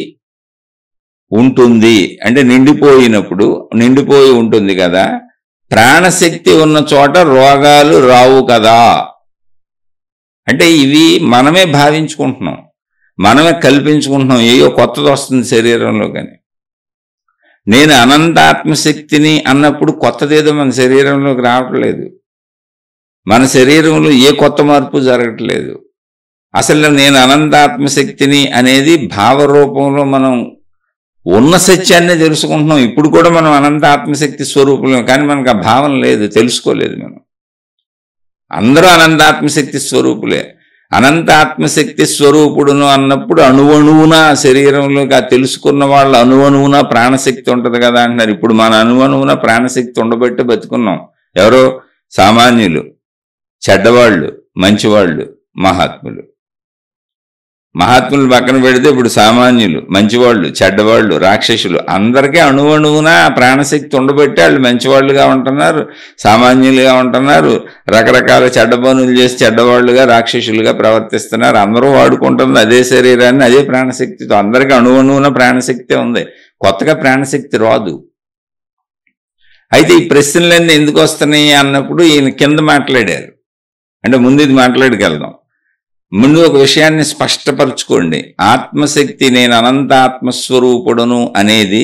ఉంటుంది. అంటే నిండిపోయి ఉంటుంది కదా, ప్రాణశక్తి ఉన్న చోట రోగాలు రావు కదా. అంటే ఇవి మనమే భావించుకుంటున్నాం, మనమే కల్పించుకుంటున్నాం, ఏయో కొత్తది వస్తుంది శరీరంలో. కానీ నేను అనంత ఆత్మశక్తిని అన్నప్పుడు కొత్తదేదో మన శరీరంలోకి రావట్లేదు. మన శరీరంలో ఏ కొత్త మార్పు జరగట్లేదు. అసలు నేను అనంతాత్మశక్తిని అనేది భావరూపంలో మనం ఉన్న సత్యాన్నే తెలుసుకుంటున్నాం. ఇప్పుడు కూడా మనం అనంత ఆత్మశక్తి స్వరూపులం, కానీ మనకు ఆ భావన లేదు, తెలుసుకోలేదు. మనం అందరూ అనంతాత్మశక్తి స్వరూపులే. అనంత ఆత్మశక్తి స్వరూపుడును అన్నప్పుడు అణువణువున శరీరంలోకి ఆ తెలుసుకున్న వాళ్ళ అణువణువున ప్రాణశక్తి ఉంటుంది కదా అంటున్నారు. ఇప్పుడు మన అణువణువున ప్రాణశక్తి ఉండబట్టే బతుకున్నాం. ఎవరో సామాన్యులు, చెడ్డవాళ్ళు, మంచివాళ్ళు, మహాత్ములు. మహాత్ములు పక్కన పెడితే ఇప్పుడు సామాన్యులు, మంచివాళ్ళు, చెడ్డవాళ్ళు, రాక్షసులు అందరికీ అణువణువున ప్రాణశక్తి ఉండబట్టి వాళ్ళు మంచివాళ్ళుగా ఉంటున్నారు, సామాన్యులుగా ఉంటున్నారు. రకరకాల చెడ్డ పనులు చేసి చెడ్డవాళ్ళుగా, రాక్షసులుగా ప్రవర్తిస్తున్నారు. అందరూ వాడుకుంటుంది అదే శరీరాన్ని, అదే ప్రాణశక్తితో. అందరికీ అణువణువున ప్రాణశక్తి ఉంది, కొత్తగా ప్రాణశక్తి రాదు. అయితే ఈ ప్రశ్నలన్నీ ఎందుకు వస్తున్నాయి అన్నప్పుడు ఈయన కింద మాట్లాడారు. అంటే ముందు ఇది మాట్లాడుకెళ్దాం. ముందు ఒక విషయాన్ని స్పష్టపరచుకోండి. ఆత్మశక్తి, నేను అనంత ఆత్మస్వరూపుడును అనేది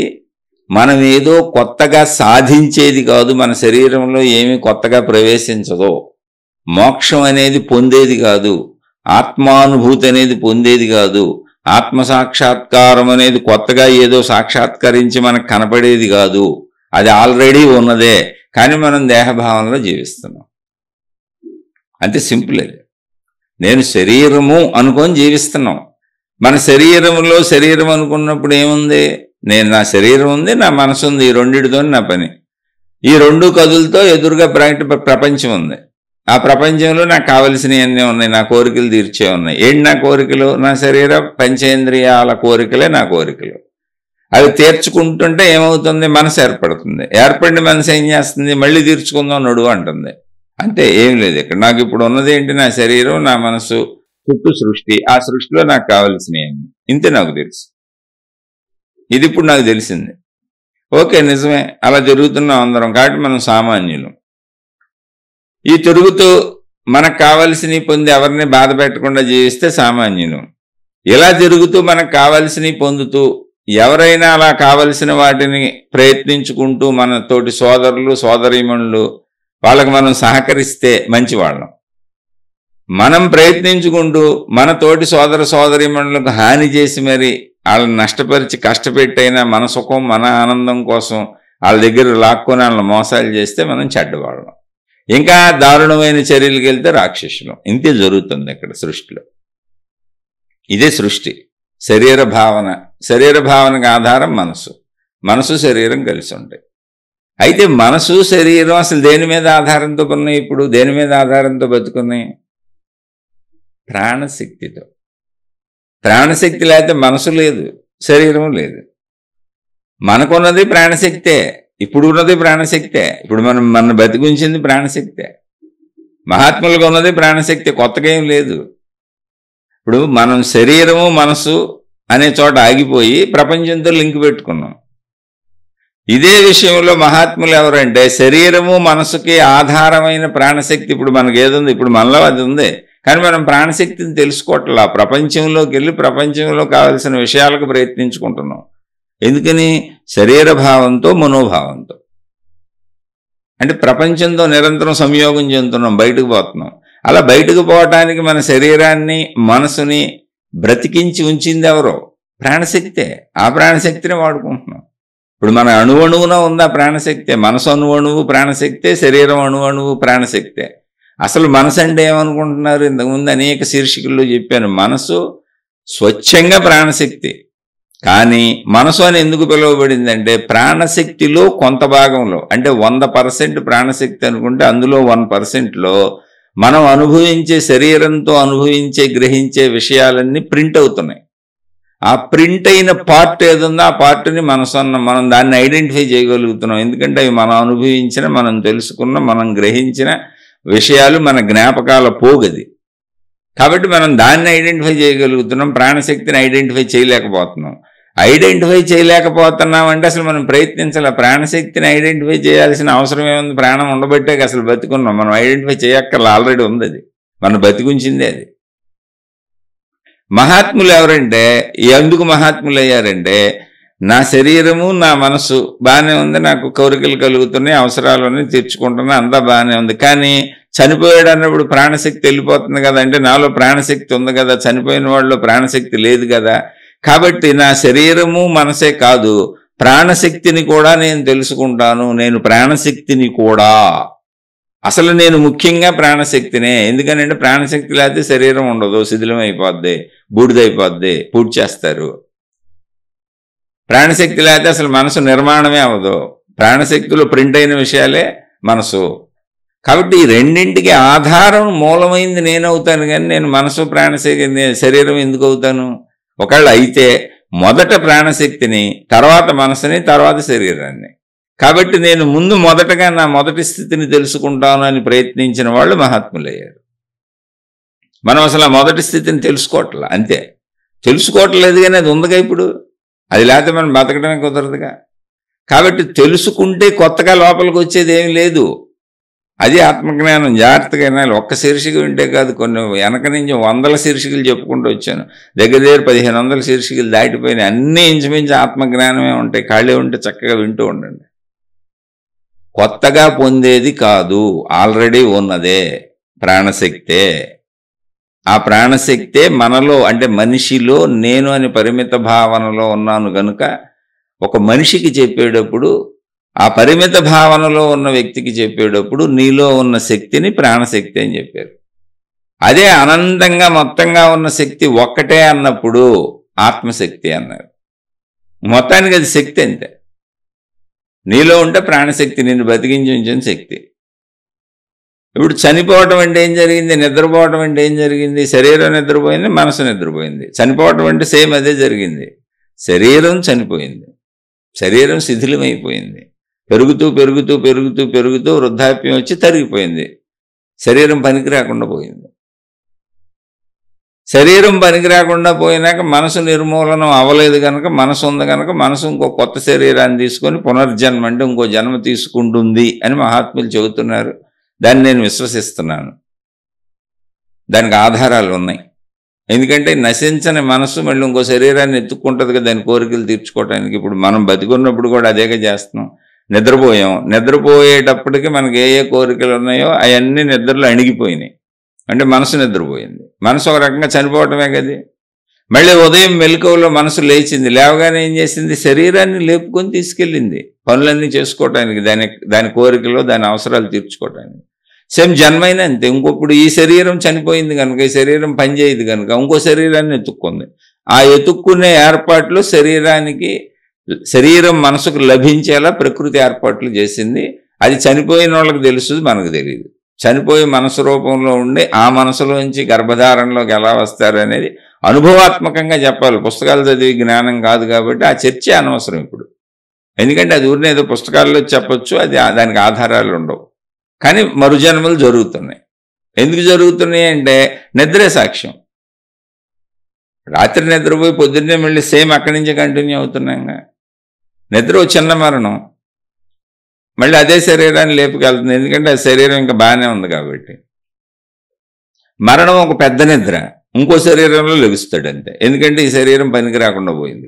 మనం ఏదో కొత్తగా సాధించేది కాదు. మన శరీరంలో ఏమి కొత్తగా ప్రవేశించదో. మోక్షం అనేది పొందేది కాదు, ఆత్మానుభూతి అనేది పొందేది కాదు, ఆత్మసాక్షాత్కారం అనేది కొత్తగా ఏదో సాక్షాత్కరించి మనకు కనపడేది కాదు. అది ఆల్రెడీ ఉన్నదే, కానీ మనం దేహభావనలో జీవిస్తున్నాం. అంతే, సింపుల్. అది నేను శరీరము అనుకొని జీవిస్తున్నాం. మన శరీరంలో శరీరం అనుకున్నప్పుడు ఏముంది? నేను, నా శరీరం ఉంది, నా మనసు ఉంది. ఈ రెండిటితో నా పని. ఈ రెండు కదులతో ఎదురుగా ప్రపంచం ఉంది. ఆ ప్రపంచంలో నాకు కావలసినవన్నీ ఉన్నాయి, నా కోరికలు తీర్చే ఉన్నాయి. ఏంటి నా కోరికలు? నా శరీర పంచేంద్రియాల కోరికలే నా కోరికలు. అవి తీర్చుకుంటుంటే ఏమవుతుంది? మనసు ఏర్పడుతుంది. ఏర్పడిన మనసు ఏం చేస్తుంది? మళ్ళీ తీర్చుకుందాం నడువు అంటుంది. అంతే, ఏం లేదు ఇక్కడ. నాకు ఇప్పుడు ఉన్నది ఏంటి? నా శరీరం, నా మనసు, చుట్టూ సృష్టి. ఆ సృష్టిలో నాకు కావలసినవి ఇంతే నాకు తెలుసు. ఇది ఇప్పుడు నాకు తెలిసింది. ఓకే, నిజమే, అలా తిరుగుతున్నాం అందరం, కాబట్టి మనం సామాన్యులు. ఈ తిరుగుతూ మనకు కావలసినవి పొంది ఎవరిని బాధ పెట్టకుండా జీవిస్తే సామాన్యులు. ఇలా తిరుగుతూ మనకు కావలసినవి పొందుతూ ఎవరైనా అలా కావలసిన వాటిని ప్రయత్నించుకుంటూ మన తోటి సోదరులు, సోదరీమణులు, వాళ్ళకి మనం సహకరిస్తే మంచివాళ్ళం. మనం ప్రయత్నించుకుంటూ మన తోటి సోదర సోదరీమణులకు హాని చేసి మరి వాళ్ళని నష్టపరిచి కష్టపెట్టైనా మన సుఖం, మన ఆనందం కోసం వాళ్ళ దగ్గర లాక్కొని వాళ్ళని మోసాలు చేస్తే మనం చెడ్డవాళ్ళం. ఇంకా దారుణమైన చర్యలకు వెళ్తే రాక్షసులం. ఇంతే జరుగుతుంది ఇక్కడ సృష్టిలో. ఇదే సృష్టి. శరీర భావన, శరీర భావనకు ఆధారం మనసు, మనసు శరీరం కలిసి ఉంటాయి. అయితే మనసు శరీరం అసలు దేని మీద ఆధారంతో ఉన్నాయి? ఇప్పుడు దేని మీద ఆధారంతో బతుకున్నాయి? ప్రాణశక్తితో. ప్రాణశక్తి లేకపోతే మనసు లేదు, శరీరం లేదు. మనకున్నది ప్రాణశక్తే, ఇప్పుడు ఉన్నది ప్రాణశక్తే. ఇప్పుడు మన బతికుంచింది ప్రాణశక్తే. మహాత్ములకు ఉన్నది ప్రాణశక్తి, కొత్తగా ఏం లేదు. ఇప్పుడు మనం శరీరము మనసు అనే చోట ఆగిపోయి ప్రపంచంతో లింక్ పెట్టుకున్నాం. ఇదే విషయంలో మహాత్ములు ఎవరంటే శరీరము మనసుకి ఆధారమైన ప్రాణశక్తి ఇప్పుడు మనకి ఏదుంది, ఇప్పుడు మనలో అది ఉంది, కానీ మనం ప్రాణశక్తిని తెలుసుకోవట్లా. ప్రపంచంలోకి వెళ్ళి ప్రపంచంలో కావలసిన విషయాలకు ప్రయత్నించుకుంటున్నాం. ఎందుకని? శరీర భావంతో, మనోభావంతో. అంటే ప్రపంచంతో నిరంతరం సంయోగం చెందుతున్నాం, బయటకు పోతున్నాం. అలా బయటకు పోవటానికి మన శరీరాన్ని, మనసుని బ్రతికించి ఉంచింది ఎవరో? ప్రాణశక్తే. ఆ ప్రాణశక్తిని వాడుకుంటున్నాం. ఇప్పుడు మన అణువణువున ఉందా ప్రాణశక్తే? మనసు అణువణువు ప్రాణశక్తే, శరీరం అణువణువు ప్రాణశక్తే. అసలు మనసు అంటే ఏమనుకుంటున్నారు? ఇంతకుముందు అనేక శీర్షికల్లో చెప్పాను. మనసు స్వచ్ఛంగా ప్రాణశక్తి. కానీ మనసు అని ఎందుకు పిలువబడిందంటే ప్రాణశక్తిలో కొంత భాగంలో, అంటే 100% ప్రాణశక్తి అనుకుంటే అందులో 1%లో మనం అనుభవించే, శరీరంతో అనుభవించే, గ్రహించే విషయాలన్నీ ప్రింట్ అవుతున్నాయి. ఆ ప్రింట్ అయిన పార్ట్ ఏదుందో ఆ పార్ట్ని మనసు అన్న, మనం దాన్ని ఐడెంటిఫై చేయగలుగుతున్నాం. ఎందుకంటే అవి మనం అనుభవించిన, మనం తెలుసుకున్న, మనం గ్రహించిన విషయాలు మన జ్ఞాపకాల పోగది. కాబట్టి మనం దాన్ని ఐడెంటిఫై చేయగలుగుతున్నాం, ప్రాణశక్తిని ఐడెంటిఫై చేయలేకపోతున్నాం. ఐడెంటిఫై చేయలేకపోతున్నాం అంటే అసలు మనం ప్రయత్నించాలి. ప్రాణశక్తిని ఐడెంటిఫై చేయాల్సిన అవసరం ఏముంది? ప్రాణం ఉండబట్టే అసలు బతికున్నాం. మనం ఐడెంటిఫై చేయక్కర్లా, ఆల్రెడీ ఉంది అది, మన బతికుంచిందే అది. మహాత్ములు ఎవరంటే, ఎందుకు మహాత్ములు అయ్యారంటే నా శరీరము నా మనసు బాగానే ఉంది, నాకు కోరికలు కలుగుతున్నాయి, అవసరాలన్నీ తీర్చుకుంటున్నా, అంతా బాగానే ఉంది. కానీ చనిపోయాడు అన్నప్పుడు ప్రాణశక్తి వెళ్ళిపోతుంది కదా, అంటే నాలో ప్రాణశక్తి ఉంది కదా, చనిపోయిన వాళ్ళలో ప్రాణశక్తి లేదు కదా. కాబట్టి నా శరీరము మనసే కాదు, ప్రాణశక్తిని కూడా నేను తెలుసుకుంటాను. నేను ప్రాణశక్తిని కూడా, అసలు నేను ముఖ్యంగా ప్రాణశక్తినే. ఎందుకనంటే ప్రాణశక్తి లేకపోతే శరీరం ఉండదు, శిథిలం అయిపోద్ది, బూడిదైపోద్ది, పూర్తి చేస్తారు. ప్రాణశక్తి లేకపోతే అసలు మనసు నిర్మాణమే అవ్వదు. ప్రాణశక్తిలో ప్రింట్ అయిన విషయాలే మనసు. కాబట్టి ఈ రెండింటికి ఆధారం మూలమైంది నేనవుతాను, కానీ నేను మనసు ప్రాణశక్తి శరీరం ఎందుకు అవుతాను? ఒకవేళ అయితే మొదట ప్రాణశక్తిని, తర్వాత మనసుని, తర్వాత శరీరాన్ని. కాబట్టి నేను ముందు మొదటగా నా మొదటి స్థితిని తెలుసుకుంటాను అని ప్రయత్నించిన వాళ్ళు మహాత్ములయ్యారు. మనం అసలు ఆ మొదటి స్థితిని తెలుసుకోవట్లా, అంతే. తెలుసుకోవట్లేదు, కానీ అది ఉందిగా ఇప్పుడు. అది లేకపోతే మనం బతకడమే కుదరదుగా. కాబట్టి తెలుసుకుంటే కొత్తగా లోపలికి వచ్చేది ఏమీ లేదు. అది ఆత్మజ్ఞానం. జాగ్రత్తగా వినాలి. ఒక్క శీర్షిక వింటే కాదు, కొన్ని వెనక నుంచి 100 శీర్షికలు చెప్పుకుంటూ వచ్చాను. దగ్గర 1500 శీర్షికలు దాటిపోయినాయి. అన్నీ ఇంచుమించు ఆత్మజ్ఞానమే ఉంటాయి. ఖాళీ ఉంటే చక్కగా వింటూ ఉండండి. కొత్తగా పొందేది కాదు, ఆల్రెడీ ఉన్నదే ప్రాణశక్తే. ఆ ప్రాణశక్తే మనలో, అంటే మనిషిలో నేను అని పరిమిత భావనలో ఉన్నాను గనుక ఒక మనిషికి చెప్పేటప్పుడు, ఆ పరిమిత భావనలో ఉన్న వ్యక్తికి చెప్పేటప్పుడు నీలో ఉన్న శక్తిని ప్రాణశక్తి అని చెప్పారు. అదే అనంతంగా మొత్తంగా ఉన్న శక్తి ఒక్కటే అన్నప్పుడు ఆత్మశక్తి అన్నారు. మొత్తానికి అది శక్తి అంతే. నీలో ఉంటే ప్రాణశక్తి, నిన్ను బతికించి ఉంచిన శక్తి. ఇప్పుడు చనిపోవటం అంటే ఏం జరిగింది? నిద్రపోవటం అంటే ఏం జరిగింది? శరీరం నిద్రపోయింది, మనసు నిద్రపోయింది. చనిపోవటం అంటే సేమ్ అదే జరిగింది. శరీరం చనిపోయింది, శరీరం శిథిలమైపోయింది, పెరుగుతూ పెరుగుతూ పెరుగుతూ పెరుగుతూ వృద్ధాప్యం వచ్చి తరిగిపోయింది. శరీరం పనికి రాకుండా పోయింది. శరీరం పనికి రాకుండా పోయినాక మనసు నిర్మూలనం అవ్వలేదు కనుక, మనసు ఉంది కనుక మనసు ఇంకో కొత్త శరీరాన్ని తీసుకొని పునర్జన్మ అంటే ఇంకో జన్మ తీసుకుంటుంది అని మహాత్ములు చెబుతున్నారు. దాన్ని నేను విశ్వసిస్తున్నాను. దానికి ఆధారాలు ఉన్నాయి. ఎందుకంటే నశించని మనసు మళ్ళీ ఇంకో శరీరాన్ని ఎత్తుక్కుంటుంది కదా దాని కోరికలు తీర్చుకోవటానికి. ఇప్పుడు మనం బతికున్నప్పుడు కూడా అదేగా చేస్తున్నాం. నిద్రపోయాం, నిద్రపోయేటప్పటికి మనకి ఏ కోరికలు ఉన్నాయో అవన్నీ నిద్రలో అణిగిపోయినాయి. అంటే మనసు నిద్రపోయింది. మనసు ఒక రకంగా చనిపోవటమే కదా. మళ్ళీ ఉదయం మెలకువలో మనసు లేచింది. లేవగానే ఏం చేసింది? శరీరాన్ని లేపుకొని తీసుకెళ్ళింది పనులన్నీ చేసుకోవటానికి, దాని కోరికలో దాని అవసరాలు తీర్చుకోవటానికి. సేమ్ జన్మైనా అంతే. ఇంకొప్పుడు ఈ శరీరం చనిపోయింది కనుక, ఈ శరీరం పనిచేయదు కనుక ఇంకో శరీరాన్ని ఎత్తుక్కుంది. ఆ ఎత్తుక్కునే ఏర్పాట్లు శరీరం మనసుకు లభించేలా ప్రకృతి ఏర్పాట్లు చేసింది. అది చనిపోయిన వాళ్ళకి తెలుస్తుంది, మనకు తెలియదు. చనిపోయి మనసు రూపంలో ఉండి ఆ మనసులోంచి గర్భధారణలోకి ఎలా వస్తారు అనేది అనుభవాత్మకంగా చెప్పాలి. పుస్తకాలు చదివి జ్ఞానం కాదు కాబట్టి ఆ చర్చ అనవసరం ఇప్పుడు. ఎందుకంటే అది ఊరిని ఏదో పుస్తకాల్లో చెప్పొచ్చు, అది దానికి ఆధారాలు ఉండవు. కానీ మరుజన్మలు జరుగుతున్నాయి. ఎందుకు జరుగుతున్నాయి అంటే నిద్రే సాక్ష్యం. రాత్రి నిద్రపోయి పొద్దున్నే మళ్ళీ సేమ్ అక్కడి నుంచి కంటిన్యూ అవుతున్నాగా. నిద్ర ఒక చిన్న మరణం, మళ్ళీ అదే శరీరాన్ని లేపుకెళ్తుంది. ఎందుకంటే ఆ శరీరం ఇంకా బాగానే ఉంది కాబట్టి. మరణం ఒక పెద్ద నిద్ర, ఇంకో శరీరంలో లభిస్తాడు అంతే. ఎందుకంటే ఈ శరీరం పనికి రాకుండా పోయింది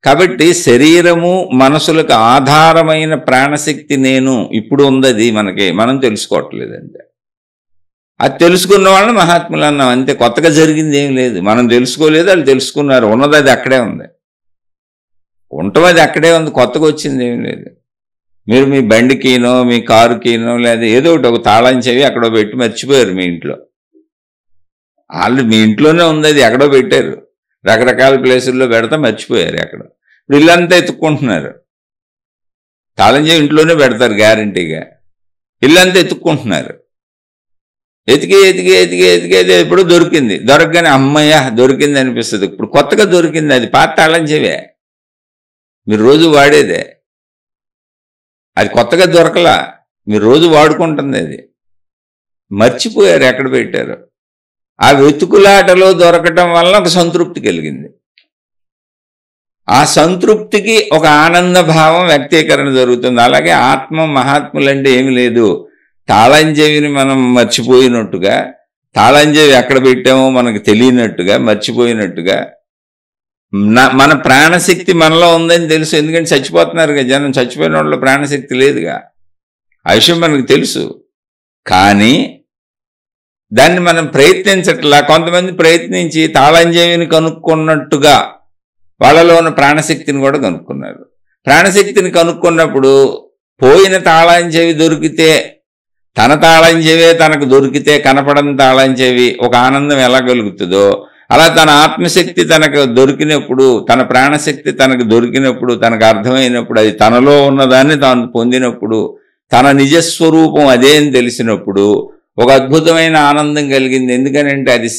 కాబట్టి శరీరము మనసులకు ఆధారమైన ప్రాణశక్తి నేను ఇప్పుడు ఉంది. మనం తెలుసుకోవట్లేదు అంతే. అది తెలుసుకున్న వాళ్ళని మహాత్ములు అన్నాం అంతే. కొత్తగా జరిగింది ఏం లేదు. మనం తెలుసుకోలేదు, వాళ్ళు తెలుసుకున్నారు. ఉన్నది అది అక్కడే ఉంది, ఉండటం అది అక్కడే ఉంది. కొత్తగా వచ్చింది ఏం లేదు. మీరు మీ బండికినో మీ కారుకినో లేదా ఏదో ఒకటి ఒక తాళం చెవి ఎక్కడో పెట్టి మర్చిపోయారు మీ ఇంట్లో. వాళ్ళు మీ ఇంట్లోనే ఉంది, అది ఎక్కడో పెట్టారు. రకరకాల ప్లేసుల్లో పెడతా మర్చిపోయారు ఎక్కడ. ఇప్పుడు ఇల్లంతా ఎత్తుక్కుంటున్నారు. తాళం చెవి ఇంట్లోనే పెడతారు గ్యారంటీగా. ఇల్లంతా ఎత్తుక్కుంటున్నారు. ఎతికి ఎతికి ఎతికి ఎతికి ఎప్పుడు దొరికింది. దొరకగానే అమ్మయ్య దొరికింది అనిపిస్తుంది. ఇప్పుడు కొత్తగా దొరికింది. అది పాత తాళం చెవే, మీరు రోజు వాడేదే. అది కొత్తగా దొరకలా, మీరు రోజు వాడుకుంటుంది. అది మర్చిపోయారు ఎక్కడ పెట్టారు. ఆ వెతుకులాటలో దొరకటం వల్ల ఒక సంతృప్తి కలిగింది. ఆ సంతృప్తికి ఒక ఆనంద భావం వ్యక్తీకరణ జరుగుతుంది. అలాగే ఆత్మ మహాత్ములంటే ఏమి లేదు. తాళంజేవిని మనం మర్చిపోయినట్టుగా, తాళంజేవి ఎక్కడ పెట్టామో మనకు తెలియనట్టుగా, మర్చిపోయినట్టుగా మన ప్రాణశక్తి మనలో ఉందని తెలుసు, ఎందుకంటే చచ్చిపోతున్నారు కదా జనం, చచ్చిపోయిన వాళ్ళు ప్రాణశక్తి లేదుగా, ఆ విషయం మనకు తెలుసు. కానీ దాన్ని మనం ప్రయత్నించట్లా. కొంతమంది ప్రయత్నించి తాళంజేవిని కనుక్కున్నట్టుగా వాళ్ళలో ఉన్న ప్రాణశక్తిని కూడా కనుక్కున్నారు. ప్రాణశక్తిని కనుక్కున్నప్పుడు పోయిన తాళంజేవి దొరికితే, తన తాళంజేవే తనకు దొరికితే కనపడని తాళంజేవి ఒక ఆనందం ఎలా కలుగుతుందో, అలా తన ఆత్మశక్తి తనకు దొరికినప్పుడు, తన ప్రాణశక్తి తనకు దొరికినప్పుడు, తనకు అర్థమైనప్పుడు, అది తనలో ఉన్నదాన్ని తాను పొందినప్పుడు, తన నిజస్వరూపం అదే అని తెలిసినప్పుడు ఒక అద్భుతమైన ఆనందం కలిగింది. ఎందుకనంటే అది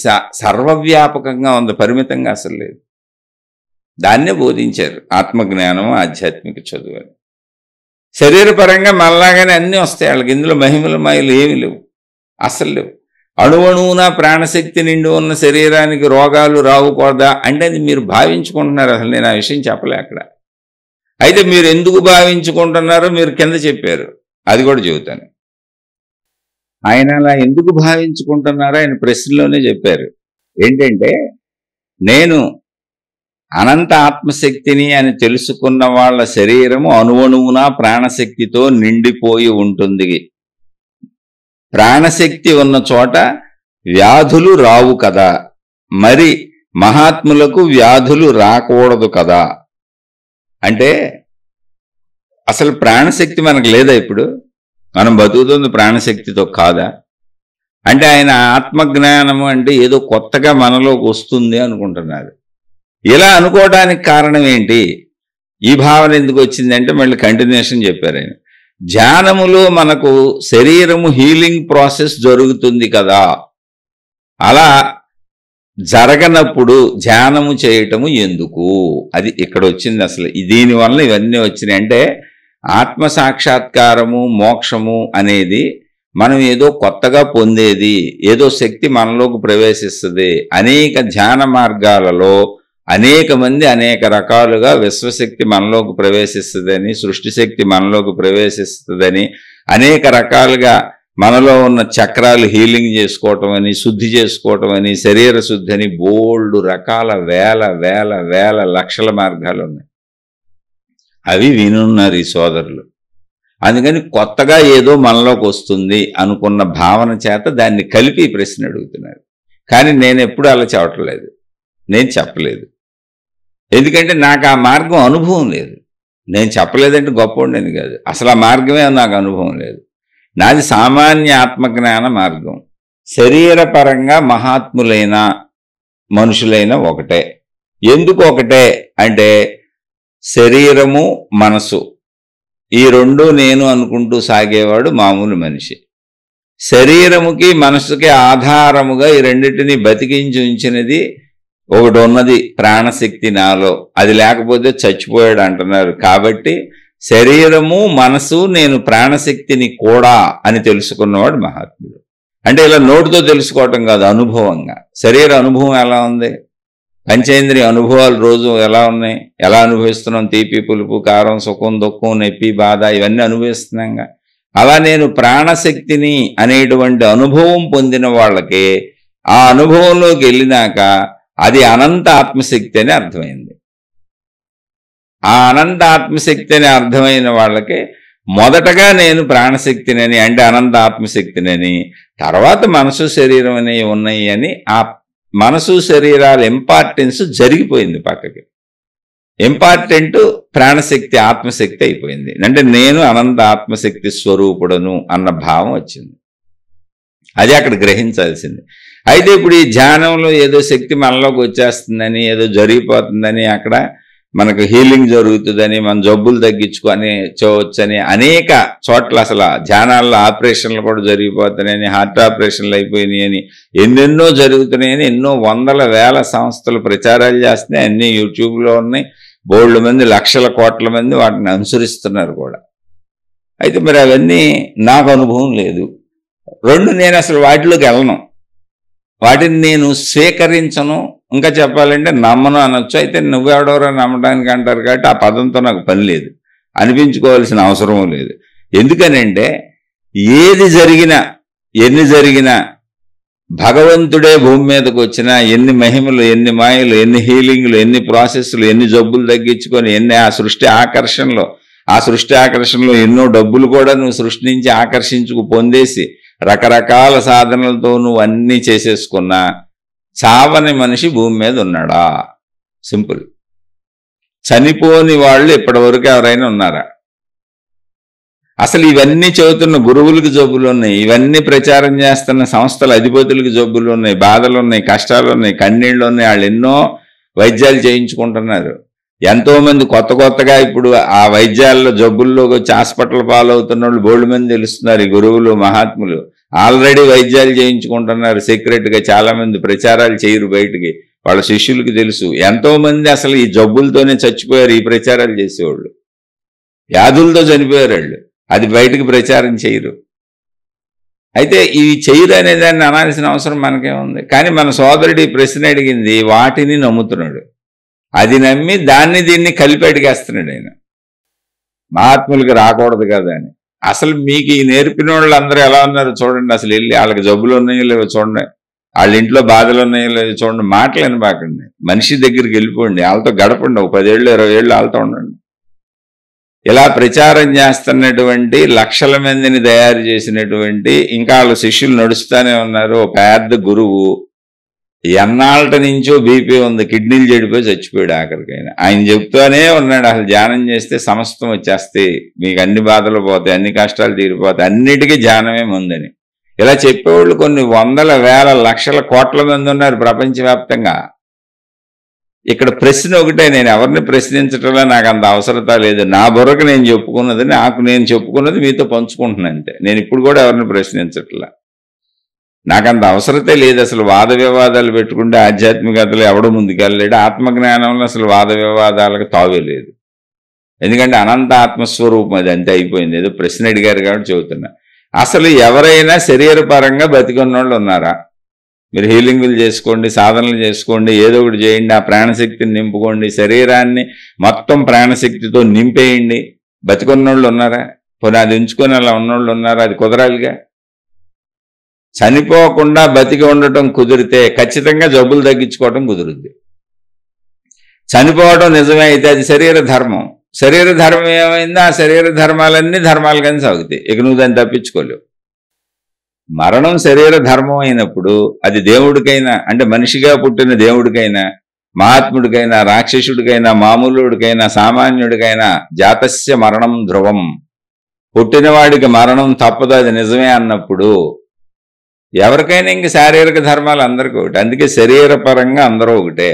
సర్వవ్యాపకంగా ఉంది, పరిమితంగా అసలు లేదు. దాన్నే బోధించారు ఆత్మజ్ఞానం, ఆధ్యాత్మిక చదువు అని. శరీరపరంగా మనలాగానే అన్నీ వస్తాయి వాళ్ళకి, ఇందులో మహిమల మాయలు ఏమి లేవు, అసలు లేవు. అణువణువున ప్రాణశక్తి నిండి ఉన్న శరీరానికి రోగాలు రావుకూడదా అంటే అది మీరు భావించుకుంటున్నారు. అసలు నేను ఆ విషయం చెప్పలే అక్కడ. అయితే మీరు ఎందుకు భావించుకుంటున్నారో మీరు కింద చెప్పారు, అది కూడా చెబుతాను. ఆయన అలా ఎందుకు భావించుకుంటున్నారో ఆయన ప్రశ్నలోనే చెప్పారు. ఏంటంటే, నేను అనంత ఆత్మశక్తిని అని తెలుసుకున్న వాళ్ళ శరీరము అణువణువున ప్రాణశక్తితో నిండిపోయి ఉంటుంది. ప్రాణశక్తి ఉన్న చోట వ్యాధులు రావు కదా, మరి మహాత్ములకు వ్యాధులు రాకూడదు కదా. అంటే అసలు ప్రాణశక్తి మనకు లేదా? ఇప్పుడు మనం బతుకుతుంది ప్రాణశక్తితో కాదా? అంటే ఆయన ఆత్మజ్ఞానము అంటే ఏదో కొత్తగా మనలోకి వస్తుంది అనుకుంటున్నారు. ఇలా అనుకోవడానికి కారణం ఏంటి, ఈ భావన ఎందుకు వచ్చిందంటే మళ్ళీ కంటిన్యూషన్ చెప్పారు ఆయన. ధ్యానములో మనకు శరీరము హీలింగ్ ప్రాసెస్ జరుగుతుంది కదా, అలా జరగనప్పుడు ధ్యానము చేయటము ఎందుకు, అది ఇక్కడ వచ్చింది. అసలు దీనివల్ల ఇవన్నీ వచ్చినాయి. అంటే ఆత్మ సాక్షాత్కారము, మోక్షము అనేది మనం ఏదో కొత్తగా పొందేది, ఏదో శక్తి మనలోకి ప్రవేశిస్తుంది. అనేక ధ్యాన మార్గాలలో అనేక మంది అనేక రకాలుగా విశ్వశక్తి మనలోకి ప్రవేశిస్తుందని, సృష్టి శక్తి మనలోకి ప్రవేశిస్తుందని, అనేక రకాలుగా మనలో ఉన్న చక్రాలు హీలింగ్ చేసుకోవటం అని, శుద్ధి చేసుకోవటం అని, శరీర శుద్ధి అని బోల్డ్ రకాల వేల వేల వేల లక్షల మార్గాలు ఉన్నాయి. అవి వినున్నారు ఈ సోదరులు. అందుకని కొత్తగా ఏదో మనలోకి వస్తుంది అనుకున్న భావన చేత దాన్ని కలిపి ప్రశ్న అడుగుతున్నారు. కానీ నేను ఎప్పుడు అలా చెప్పట్లేదు, నేను చెప్పలేదు. ఎందుకంటే నాకు ఆ మార్గం అనుభవం లేదు. నేను చెప్పలేదంటే గొప్పవాడిని కాదు, అసలు ఆ మార్గమే నాకు అనుభవం లేదు. నాది సామాన్య ఆత్మజ్ఞాన మార్గం. శరీరపరంగా మహాత్ములైన మనుషులైన ఒకటే. ఎందుకు ఒకటే అంటే, శరీరము మనసు ఈ రెండు నేను అనుకుంటూ సాగేవాడు మామూలు మనిషి. శరీరముకి మనసుకి ఆధారముగా ఈ రెండింటిని బతికించి ఉంచినది ఒకటి ఉన్నది, ప్రాణశక్తి నాలో. అది లేకపోతే చచ్చిపోయాడు అంటున్నారు. కాబట్టి శరీరము మనసు నేను ప్రాణశక్తిని కూడా అని తెలుసుకున్నవాడు మహాత్ముడు. అంటే ఇలా నోటితో తెలుసుకోవటం కాదు, అనుభవంగా. శరీర అనుభవం ఎలా ఉంది, పంచేంద్రియ అనుభవాలు రోజు ఎలా ఉన్నాయి, ఎలా అనుభవిస్తున్నాం, తీపి పులుపు కారం సుఖం దుఃఖం నొప్పి బాధ ఇవన్నీ అనుభవిస్తున్నాంగా. అలా నేను ప్రాణశక్తిని అనేటువంటి అనుభవం పొందిన వాళ్ళకి ఆ అనుభవంలోకి వెళ్ళినాక అది అనంత ఆత్మశక్తి అని అర్థమైంది. ఆ అనంత ఆత్మశక్తి అని అర్థమైన వాళ్ళకి మొదటగా నేను ప్రాణశక్తినని అంటే అనంత ఆత్మశక్తినని, తర్వాత మనసు శరీరం అనేవి ఉన్నాయి అని ఆ మనసు శరీరాల ఇంపార్టెన్స్ జరిగిపోయింది పక్కకి. ఇంపార్టెంట్ ప్రాణశక్తి ఆత్మశక్తి అయిపోయింది. అంటే నేను అనంత ఆత్మశక్తి స్వరూపుడను అన్న భావం వచ్చింది. అది అక్కడ గ్రహించాల్సింది. అయితే ఇప్పుడు ఈ ధ్యానంలో ఏదో శక్తి మనలోకి వచ్చేస్తుందని, ఏదో జరిగిపోతుందని, అక్కడ మనకు హీలింగ్ జరుగుతుందని, మన జబ్బులు తగ్గించుకొని చూడవచ్చని, అనేక చోట్ల అసలు ధ్యానాల్లో ఆపరేషన్లు కూడా జరిగిపోతున్నాయని, హార్ట్ ఆపరేషన్లు అయిపోయినాయి అని, ఎన్నెన్నో జరుగుతున్నాయని ఎన్నో వందల వేల సంస్థలు ప్రచారాలు చేస్తున్నాయి. అన్నీ యూట్యూబ్లో ఉన్నాయి. బోల్డ్ మంది, లక్షల కోట్ల మంది వాటిని అనుసరిస్తున్నారు కూడా. అయితే మరి అవన్నీ నాకు అనుభవం లేదు. రెండు, నేను అసలు వాటిలోకి వెళ్ళను, వాటిని నేను స్వీకరించను. ఇంకా చెప్పాలంటే నమ్మను అనొచ్చు. అయితే నువ్వెవడెవరో నమ్మడానికి అంటారు కాబట్టి ఆ పదంతో నాకు పని లేదు, అనిపించుకోవాల్సిన అవసరం లేదు. ఎందుకనంటే ఏది జరిగినా ఎన్ని జరిగినా భగవంతుడే భూమి మీదకి వచ్చిన ఎన్ని మహిమలు, ఎన్ని మాయలు, ఎన్ని హీలింగ్లు, ఎన్ని ప్రాసెస్లు, ఎన్ని జబ్బులు తగ్గించుకొని, ఎన్ని ఆ సృష్టి ఆకర్షణలో ఎన్నో డబ్బులు కూడా నువ్వు సృష్టి నుంచి ఆకర్షించుకు పొందేసి రకరకాల సాధనలతో నువ్వు అన్నీ చేసేసుకున్నా చావని మనిషి భూమి మీద ఉన్నాడా? సింపుల్. చనిపోని వాళ్ళు ఇప్పటివరకు ఎవరైనా ఉన్నారా? అసలు ఇవన్నీ చెబుతున్న గురువులకు జబ్బులు ఉన్నాయి, ఇవన్నీ ప్రచారం చేస్తున్న సంస్థల అధిపతులకు జబ్బులు ఉన్నాయి, బాధలు ఉన్నాయి, కష్టాలు ఉన్నాయి, కన్నీళ్ళు ఉన్నాయి. వాళ్ళు ఎన్నో వైద్యాలు చేయించుకుంటున్నారు. ఎంతోమంది కొత్తగా ఇప్పుడు ఆ వైద్యాల్లో జబ్బుల్లోకి వచ్చి హాస్పిటల్ పాలవుతున్న వాళ్ళు బోల్డ్ మంది తెలుస్తున్నారు. ఈ గురువులు మహాత్ములు ఆల్రెడీ వైద్యాలు చేయించుకుంటున్నారు సీక్రెట్గా. చాలా మంది ప్రచారాలు చేయరు బయటికి, వాళ్ళ శిష్యులకి తెలుసు. ఎంతోమంది అసలు ఈ జబ్బులతోనే చచ్చిపోయారు ఈ ప్రచారాలు చేసేవాళ్ళు. వ్యాధులతో చనిపోయారు వాళ్ళు, అది బయటకు ప్రచారం చేయరు. అయితే ఇవి చేయరు అనే దాన్ని అనాల్సిన అవసరం మనకేముంది? కానీ మన సోదరుడు ఈ ప్రశ్న అడిగింది వాటిని నమ్ముతున్నాడు. అది నమ్మి దాన్ని దీన్ని కలిపి అడిగేస్తున్నాడు ఆయన. మహాత్ములకి రాకూడదు కదా అని. అసలు మీకు ఈ నేర్పిన వాళ్ళు అందరూ ఎలా ఉన్నారు చూడండి. అసలు వెళ్ళి వాళ్ళకి జబ్బులు ఉన్నాయో లేవో చూడండి, వాళ్ళ ఇంట్లో బాధలు ఉన్నాయో లేవో చూడండి. మాటలు వినబాకండి, మనిషి దగ్గరికి వెళ్ళిపోండి, వాళ్ళతో గడపండి. ఒక 10 ఏళ్ళు 20 ఏళ్ళు వాళ్ళతో ఉండండి. ఇలా ప్రచారం చేస్తున్నటువంటి లక్షల మందిని తయారు చేసినటువంటి ఇంకా వాళ్ళ శిష్యులు నడుస్తూనే ఉన్నారు. ఒక పెద్ద గురువు ఎన్నాళ్ళ నుంచో బీపీ ఉంది, కిడ్నీలు చెడిపోయి చచ్చిపోయాడు ఆఖరికైనా. ఆయన చెప్తూనే ఉన్నాడు అసలు ధ్యానం చేస్తే సమస్తం వచ్చేస్తాయి, మీకు అన్ని బాధలు పోతాయి, అన్ని కష్టాలు తీరిపోతాయి, అన్నిటికీ ధ్యానమే ముందని. ఇలా చెప్పేవాళ్ళు కొన్ని వందల వేల లక్షల కోట్ల మంది ఉన్నారు ప్రపంచవ్యాప్తంగా. ఇక్కడ ప్రశ్న ఒకటే, నేను ఎవరిని ప్రశ్నించటంలో నాకు అంత అవసరత లేదు. నా బుర్రకు నేను చెప్పుకున్నది, నాకు నేను చెప్పుకున్నది మీతో పంచుకుంటున్నాను అంతే. నేను ఇప్పుడు కూడా ఎవరిని ప్రశ్నించట్లా, నాకంత అవసరతే లేదు. అసలు వాద వివాదాలు పెట్టుకుంటే ఆధ్యాత్మికతలో ఎవడో ముందుకెళ్ళలేడు. ఆత్మజ్ఞానంలో అసలు వాద వివాదాలకు తావే లేదు. ఎందుకంటే అనంత ఆత్మస్వరూపం, అది అంతే అయిపోయింది. ఏదో ప్రశ్న అడిగారు కాబట్టి చెబుతున్నా. అసలు ఎవరైనా శరీరపరంగా బతికున్న వాళ్ళు ఉన్నారా? మీరు హీలింగులు చేసుకోండి, సాధనలు చేసుకోండి, ఏదో ఒకటి చేయండి, ఆ ప్రాణశక్తిని నింపుకోండి, శరీరాన్ని మొత్తం ప్రాణశక్తితో నింపేయండి. బతికున్నోళ్ళు ఉన్నారా? పోనీ అది ఉంచుకొని అలా ఉన్నోళ్ళు ఉన్నారా? అది కుదరాలిగా. చనిపోకుండా బతికి ఉండటం కుదిరితే ఖచ్చితంగా జబ్బులు తగ్గించుకోవటం కుదురుద్ది. చనిపోవడం నిజమే అయితే అది శరీర ధర్మం. శరీర ధర్మం ఏమైందో ఆ శరీర ధర్మాలన్నీ ధర్మాలు కానీ సాగుతాయి. ఇక నువ్వు దాన్ని తప్పించుకోలేవు. మరణం శరీర ధర్మం అయినప్పుడు అది దేవుడికైనా, అంటే మనిషిగా పుట్టిన దేవుడికైనా, మహాత్ముడికైనా, రాక్షసుడికైనా, మామూలుడికైనా, సామాన్యుడికైనా జాతస్య మరణం ధ్రువం. పుట్టినవాడికి మరణం తప్పదు, అది నిజమే అన్నప్పుడు ఎవరికైనా ఇంక శారీరక ధర్మాలు అందరికీ ఒకటి. అందుకే శరీరపరంగా అందరూ ఒకటే.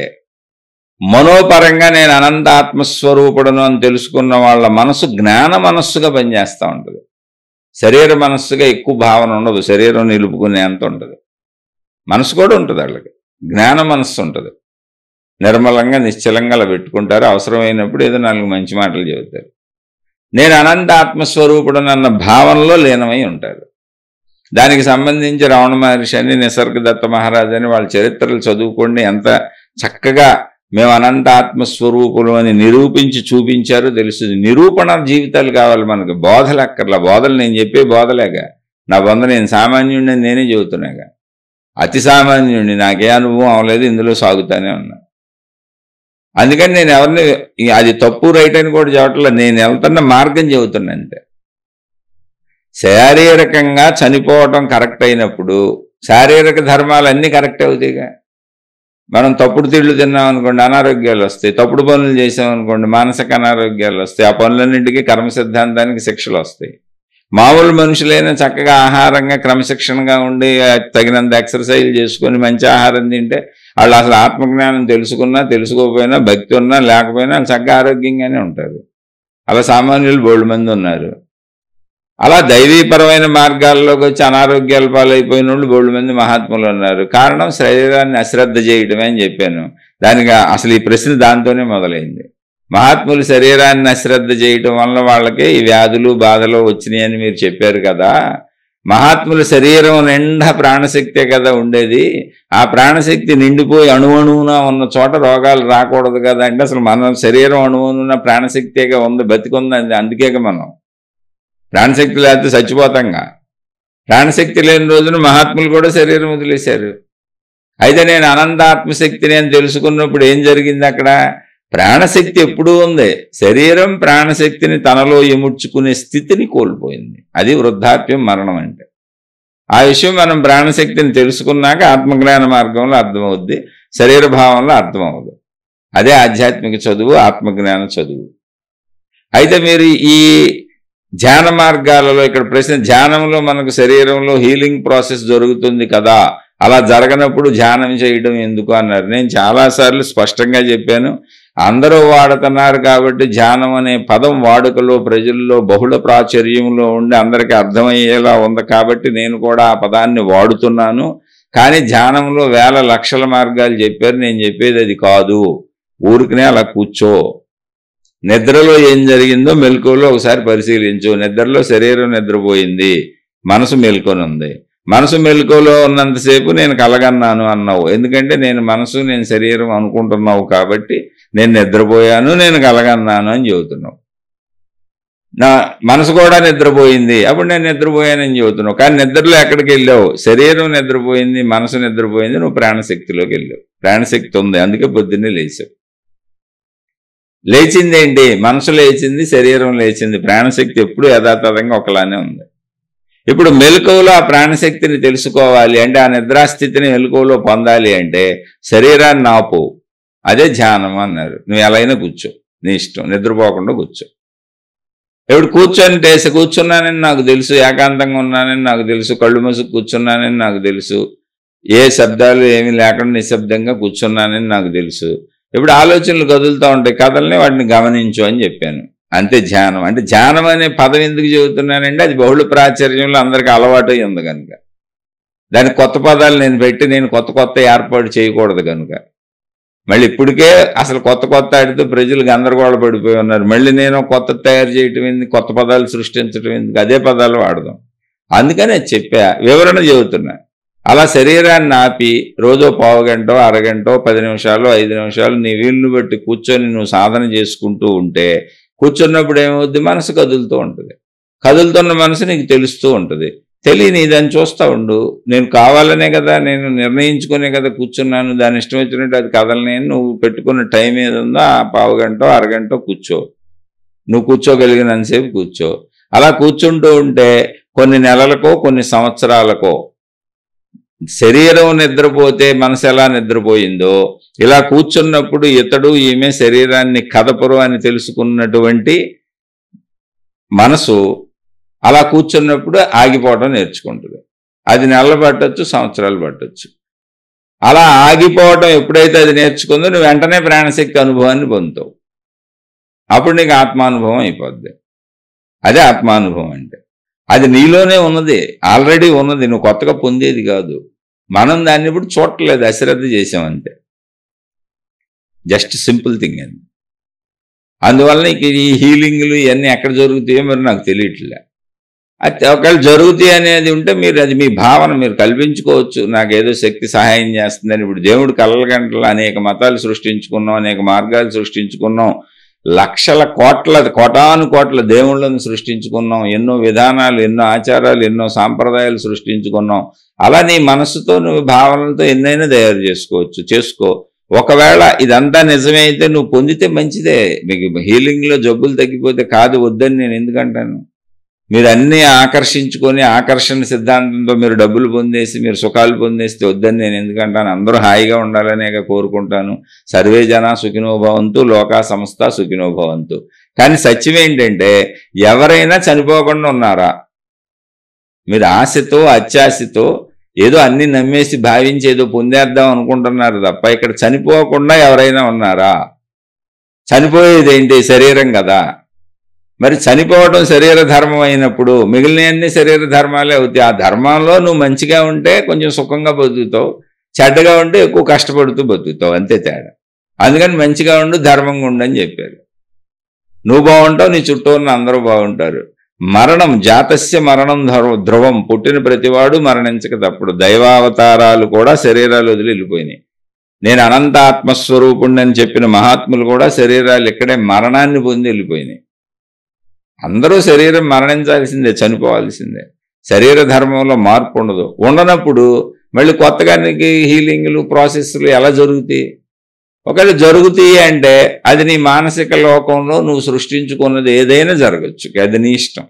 మనోపరంగా నేను అనంత ఆత్మస్వరూపుడను అని తెలుసుకున్న వాళ్ళ మనసు జ్ఞాన మనస్సుగా పనిచేస్తూ ఉంటుంది. శరీర మనస్సుగా ఎక్కువ భావన ఉండదు, శరీరం నిలుపుకునే అంత ఉంటుంది. మనసు కూడా ఉంటుంది వాళ్ళకి, జ్ఞాన మనస్సు ఉంటుంది. నిర్మలంగా నిశ్చలంగా అలా పెట్టుకుంటారు. అవసరమైనప్పుడు ఏదో 4 మంచి మాటలు చెబుతారు. నేను అనంత ఆత్మస్వరూపుడను అన్న భావనలో లీనమై ఉంటారు. దానికి సంబంధించి రమణ మహర్షి అని, నిసర్గదత్త మహారాజ్ అని వాళ్ళ చరిత్రలు చదువుకోండి. ఎంత చక్కగా మేము అనంత ఆత్మస్వరూపులు అని నిరూపించి చూపించారో తెలుస్తుంది. నిరూపణ జీవితాలు కావాలి మనకు, బోధలు అక్కర్లా. బోధలు నేను చెప్పే బోధలేగా. నా బొంద నేను సామాన్యుడిని నేనే చెబుతున్నాగా. అతి సామాన్యుడిని, నాకే అనుభవం అవ్వలేదు, ఇందులో సాగుతానే ఉన్నా. అందుకని నేను ఎవరిని అది తప్పు రైట్ అని కూడా చెప్పట్లా, నేను వెళ్తున్న మార్గం చెబుతున్నా అంతే. శారీరకంగా చనిపోవటం కరెక్ట్ అయినప్పుడు శారీరక ధర్మాలన్నీ కరెక్ట్ అవుతాయిగా. మనం తప్పుడు తిళ్ళు తిన్నాం అనుకోండి, అనారోగ్యాలు వస్తాయి. తప్పుడు పనులు చేసామనుకోండి, మానసిక అనారోగ్యాలు వస్తాయి. ఆ పనులన్నింటికీ కర్మ సిద్ధాంతానికి శిక్షలు వస్తాయి. మామూలు మనుషులైనా చక్కగా ఆహారంగా క్రమశిక్షణగా ఉండి తగినంత ఎక్సర్సైజ్ చేసుకొని మంచి ఆహారం తింటే వాళ్ళు అసలు ఆత్మజ్ఞానం తెలుసుకున్నా తెలుసుకోకపోయినా, భక్తి ఉన్నా లేకపోయినా వాళ్ళు చక్కగా ఆరోగ్యంగానే ఉంటారు. అలా సామాన్యులు బోల్డ్ మంది ఉన్నారు. అలా దైవీపరమైన మార్గాల్లోకి వచ్చి అనారోగ్యాల పాలైపోయిన వాళ్ళు బోల్డ్ మంది మహాత్ములు ఉన్నారు. కారణం శరీరాన్ని అశ్రద్ధ చేయటమే అని చెప్పాను. దానికి అసలు ఈ ప్రశ్న దాంతోనే మొదలైంది. మహాత్ములు శరీరాన్ని అశ్రద్ధ చేయటం వల్ల వాళ్ళకి ఈ వ్యాధులు బాధలు వచ్చినాయని మీరు చెప్పారు కదా. మహాత్ముల శరీరం నిండా ప్రాణశక్తే కదా ఉండేది. ఆ ప్రాణశక్తి నిండిపోయి అణువణువున ఉన్న చోట రోగాలు రాకూడదు కదా. అంటే అసలు మన శరీరం అణువణువున ప్రాణశక్తిగా ఉంది, బతికుంది. అందుకేగా మనం ప్రాణశక్తి లేకపోతే చచ్చిపోతాంగా. ప్రాణశక్తి లేని రోజున మహాత్ములు కూడా శరీరం వదిలేశారు. అయితే నేను అనంత ఆత్మశక్తిని అని తెలుసుకున్నప్పుడు ఏం జరిగింది అక్కడ? ప్రాణశక్తి ఎప్పుడూ ఉంది, శరీరం ప్రాణశక్తిని తనలో ఇముడ్చుకునే స్థితిని కోల్పోయింది. అది వృద్ధాప్యం, మరణం అంటే. ఆ విషయం మనం ప్రాణశక్తిని తెలుసుకున్నాక ఆత్మజ్ఞాన మార్గంలో అర్థమవుద్ది, శరీర భావంలో అర్థమవుద్ది. అదే ఆధ్యాత్మిక చదువు, ఆత్మజ్ఞాన చదువు. అయితే మీరు ఈ ధ్యాన మార్గాలలో ఇక్కడ ప్రశ్న, ధ్యానంలో మనకు శరీరంలో హీలింగ్ ప్రాసెస్ జరుగుతుంది కదా, అలా జరగనప్పుడు ధ్యానం చేయడం ఎందుకు అన్నారు. నేను చాలాసార్లు స్పష్టంగా చెప్పాను, అందరూ వాడుతున్నారు కాబట్టి ధ్యానం అనే పదం వాడుకలో ప్రజల్లో బహుళ ప్రాచుర్యంలో ఉండి అందరికీ అర్థమయ్యేలా ఉంది కాబట్టి నేను కూడా ఆ పదాన్ని వాడుతున్నాను. కానీ ధ్యానంలో వేల లక్షల మార్గాలు చెప్పారు, నేను చెప్పేది అది కాదు. ఊరికనే అలా కూర్చో, నిద్రలో ఏం జరిగిందో మెలకువలో ఒకసారి పరిశీలించు. నిద్రలో శరీరం నిద్రపోయింది, మనసు మేల్కొని ఉంది. మనసు మెలకువలో ఉన్నంతసేపు నేను కలగన్నాను అన్నావు, ఎందుకంటే నేను మనసు నేను శరీరం అనుకుంటున్నావు కాబట్టి నేను నిద్రపోయాను, నేను కలగన్నాను అని చెబుతున్నావు. నా మనసు కూడా నిద్రపోయింది, అప్పుడు నేను నిద్రపోయానని చెబుతున్నావు. కానీ నిద్రలో ఎక్కడికి వెళ్ళావు? శరీరం నిద్రపోయింది, మనసు నిద్రపోయింది, నువ్వు ప్రాణశక్తిలోకి వెళ్ళావు. ప్రాణశక్తి ఉంది, అందుకే పొద్దున్నే లేచావు. లేచిందేంటి? మనసు లేచింది, శరీరం లేచింది, ప్రాణశక్తి ఎప్పుడు యథాతథంగా ఒకలానే ఉంది. ఇప్పుడు మెలకువలో ఆ ప్రాణశక్తిని తెలుసుకోవాలి అంటే, ఆ నిద్రాస్థితిని మెలకువలో పొందాలి అంటే శరీరాన్ని ఆపు, అదే ధ్యానం అన్నారు. నువ్వు ఎలా అయినా కూర్చో, నీ ఇష్టం, నిద్రపోకుండా కూర్చో. ఇప్పుడు కూర్చున్నానని నాకు తెలుసు, ఏకాంతంగా ఉన్నానని నాకు తెలుసు, కళ్ళు మూసుకు కూర్చున్నానని నాకు తెలుసు, ఏ శబ్దాలు ఏమీ లేకుండా నిశ్శబ్దంగా కూర్చున్నానని నాకు తెలుసు. ఇప్పుడు ఆలోచనలు కదులుతూ ఉంటాయి, కథల్ని వాటిని గమనించు అని చెప్పాను. అంతే ధ్యానం అంటే. ధ్యానం అనే పదం ఎందుకు చెబుతున్నానంటే, అది బహుళ ప్రాచుర్యంలో అందరికీ అలవాటు ఉంది కనుక. దానికి కొత్త పదాలు నేను పెట్టి నేను కొత్త ఏర్పాటు చేయకూడదు కనుక. మళ్ళీ ఇప్పటికే అసలు కొత్త ఆడితే ప్రజలు గందరగోళ పడిపోయి ఉన్నారు. మళ్ళీ నేను కొత్త తయారు చేయటం ఎందుకు, కొత్త పదాలు సృష్టించడం ఎందుకు, అదే పదాలు వాడదాం. అందుకని అది చెప్పా, వివరణ చెబుతున్నా. అలా శరీరాన్ని ఆపి రోజో పావు గంటో, అరగంటో, 10 నిమిషాలు, 5 నిమిషాలు నీ వీలుని బట్టి కూర్చొని నువ్వు సాధన చేసుకుంటూ ఉంటే, కూర్చున్నప్పుడు ఏమవుద్ది? మనసు కదులుతూ ఉంటుంది. కదులుతున్న మనసు నీకు తెలుస్తూ ఉంటుంది. తెలియని దాన్ని చూస్తూ ఉండు. నేను కావాలనే కదా, నేను నిర్ణయించుకునే కదా కూర్చున్నాను, దాని ఇష్టం వచ్చినట్టు అది కదలనే. నువ్వు పెట్టుకున్న టైం ఏది ఉందో ఆ పావు గంటో, అరగంటో కూర్చో. నువ్వు కూర్చోగలిగినంతసేపు కూర్చో. అలా కూర్చుంటూ ఉంటే కొన్ని నెలలకో, కొన్ని సంవత్సరాలకో శరీరం నిద్రపోతే మనసు ఎలా నిద్రపోయిందో, ఇలా కూర్చున్నప్పుడు ఇతడు ఈమె శరీరాన్ని కదపరు అని తెలుసుకున్నటువంటి మనసు అలా కూర్చున్నప్పుడు ఆగిపోవడం నేర్చుకుంటుంది. అది నెలలు పట్టొచ్చు, సంవత్సరాలు పట్టొచ్చు. అలా ఆగిపోవడం ఎప్పుడైతే అది నేర్చుకుందో నువ్వు వెంటనే ప్రాణశక్తి అనుభవాన్ని పొందుతావు. అప్పుడు నీకు ఆత్మానుభవం అయిపోద్ది. అదే ఆత్మానుభవం అంటే. అది నీలోనే ఉన్నది, ఆల్రెడీ ఉన్నది, నువ్వు కొత్తగా పొందేది కాదు. మనం దాన్ని ఇప్పుడు చూడట్లేదు, అశ్రద్ధ చేసామంతే. జస్ట్ సింపుల్ థింగ్ అది. అందువల్ల ఈ హీలింగ్లు ఇవన్నీ ఎక్కడ జరుగుతాయో మరి నాకు తెలియట్లే. అది ఒకవేళ జరుగుతాయి అనేది ఉంటే మీరు అది మీ భావన మీరు కల్పించుకోవచ్చు, నాకేదో శక్తి సహాయం చేస్తుందని. ఇప్పుడు దేవుడు కళ్ళ గంటలు అనేక మతాలు సృష్టించుకున్నాం, అనేక మార్గాలు సృష్టించుకున్నాం, లక్షల కోటాను కోట్ల దేవుళ్ళను సృష్టించుకున్నాం, ఎన్నో విధానాలు, ఎన్నో ఆచారాలు, ఎన్నో సాంప్రదాయాలు సృష్టించుకున్నాం. అలా నీ మనసుతో నువ్వు భావనలతో ఎన్నైనా తయారు చేసుకో. ఒకవేళ ఇదంతా నిజమే అయితే నువ్వు పొందితే మంచిదే. మీకు హీలింగ్లో జబ్బులు తగ్గిపోతే కాదు, వద్దని నేను ఎందుకంటాను. మీరు అన్నీ ఆకర్షించుకొని ఆకర్షణ సిద్ధాంతంతో మీరు డబ్బులు పొందేసి మీరు సుఖాలు పొందేస్తే వద్దని నేను ఎందుకంటాను. అందరూ హాయిగా ఉండాలనే కోరుకుంటాను. సర్వే జన సుఖినో భవంతు, లోకా సంస్థ సుఖినో భవంతు. కానీ సత్యం ఏంటంటే, ఎవరైనా చనిపోకుండా ఉన్నారా? మీరు ఆశతో, అత్యాశతో ఏదో అన్ని నమ్మేసి భావించి ఏదో పొందేద్దాం అనుకుంటున్నారు తప్ప ఇక్కడ చనిపోకుండా ఎవరైనా ఉన్నారా? చనిపోయేది ఏంటి? శరీరం కదా. మరి చనిపోవడం శరీర ధర్మం అయినప్పుడు మిగిలినవన్నీ శరీర ధర్మాలే అవుతాయి. ఆ ధర్మంలో నువ్వు మంచిగా ఉంటే కొంచెం సుఖంగా బతుకుతావు, చెడ్డగా ఉంటే ఎక్కువ కష్టపడుతూ బతుకుతావు, అంతే తేడా. అందుకని మంచిగా ఉండు, ధర్మంగా ఉండు అని చెప్పారు. నువ్వు బాగుంటావు, నీ చుట్టూ ఉన్న అందరూ బాగుంటారు. మరణం జాతస్య మరణం ధ్రువం, పుట్టిన ప్రతివాడు మరణించక తప్పుడు. దైవావతారాలు కూడా శరీరాలు వదిలి వెళ్ళిపోయినాయి. నేను అనంత ఆత్మస్వరూపుణ్ణి అని చెప్పిన మహాత్ములు కూడా శరీరాలు ఇక్కడే మరణాన్ని పొంది వెళ్ళిపోయినాయి. అందరూ శరీరం మరణించాల్సిందే, చనిపోవాల్సిందే. శరీర ధర్మంలో మార్పు ఉండదు. ఉండనప్పుడు మళ్ళీ కొత్తగా నీకు హీలింగ్లు ప్రాసెస్లు ఎలా జరుగుతాయి? ఒకవేళ జరుగుతాయి అంటే అది నీ మానసిక లోకంలో నువ్వు సృష్టించుకున్నది ఏదైనా జరగచ్చు, అది నీ ఇష్టం.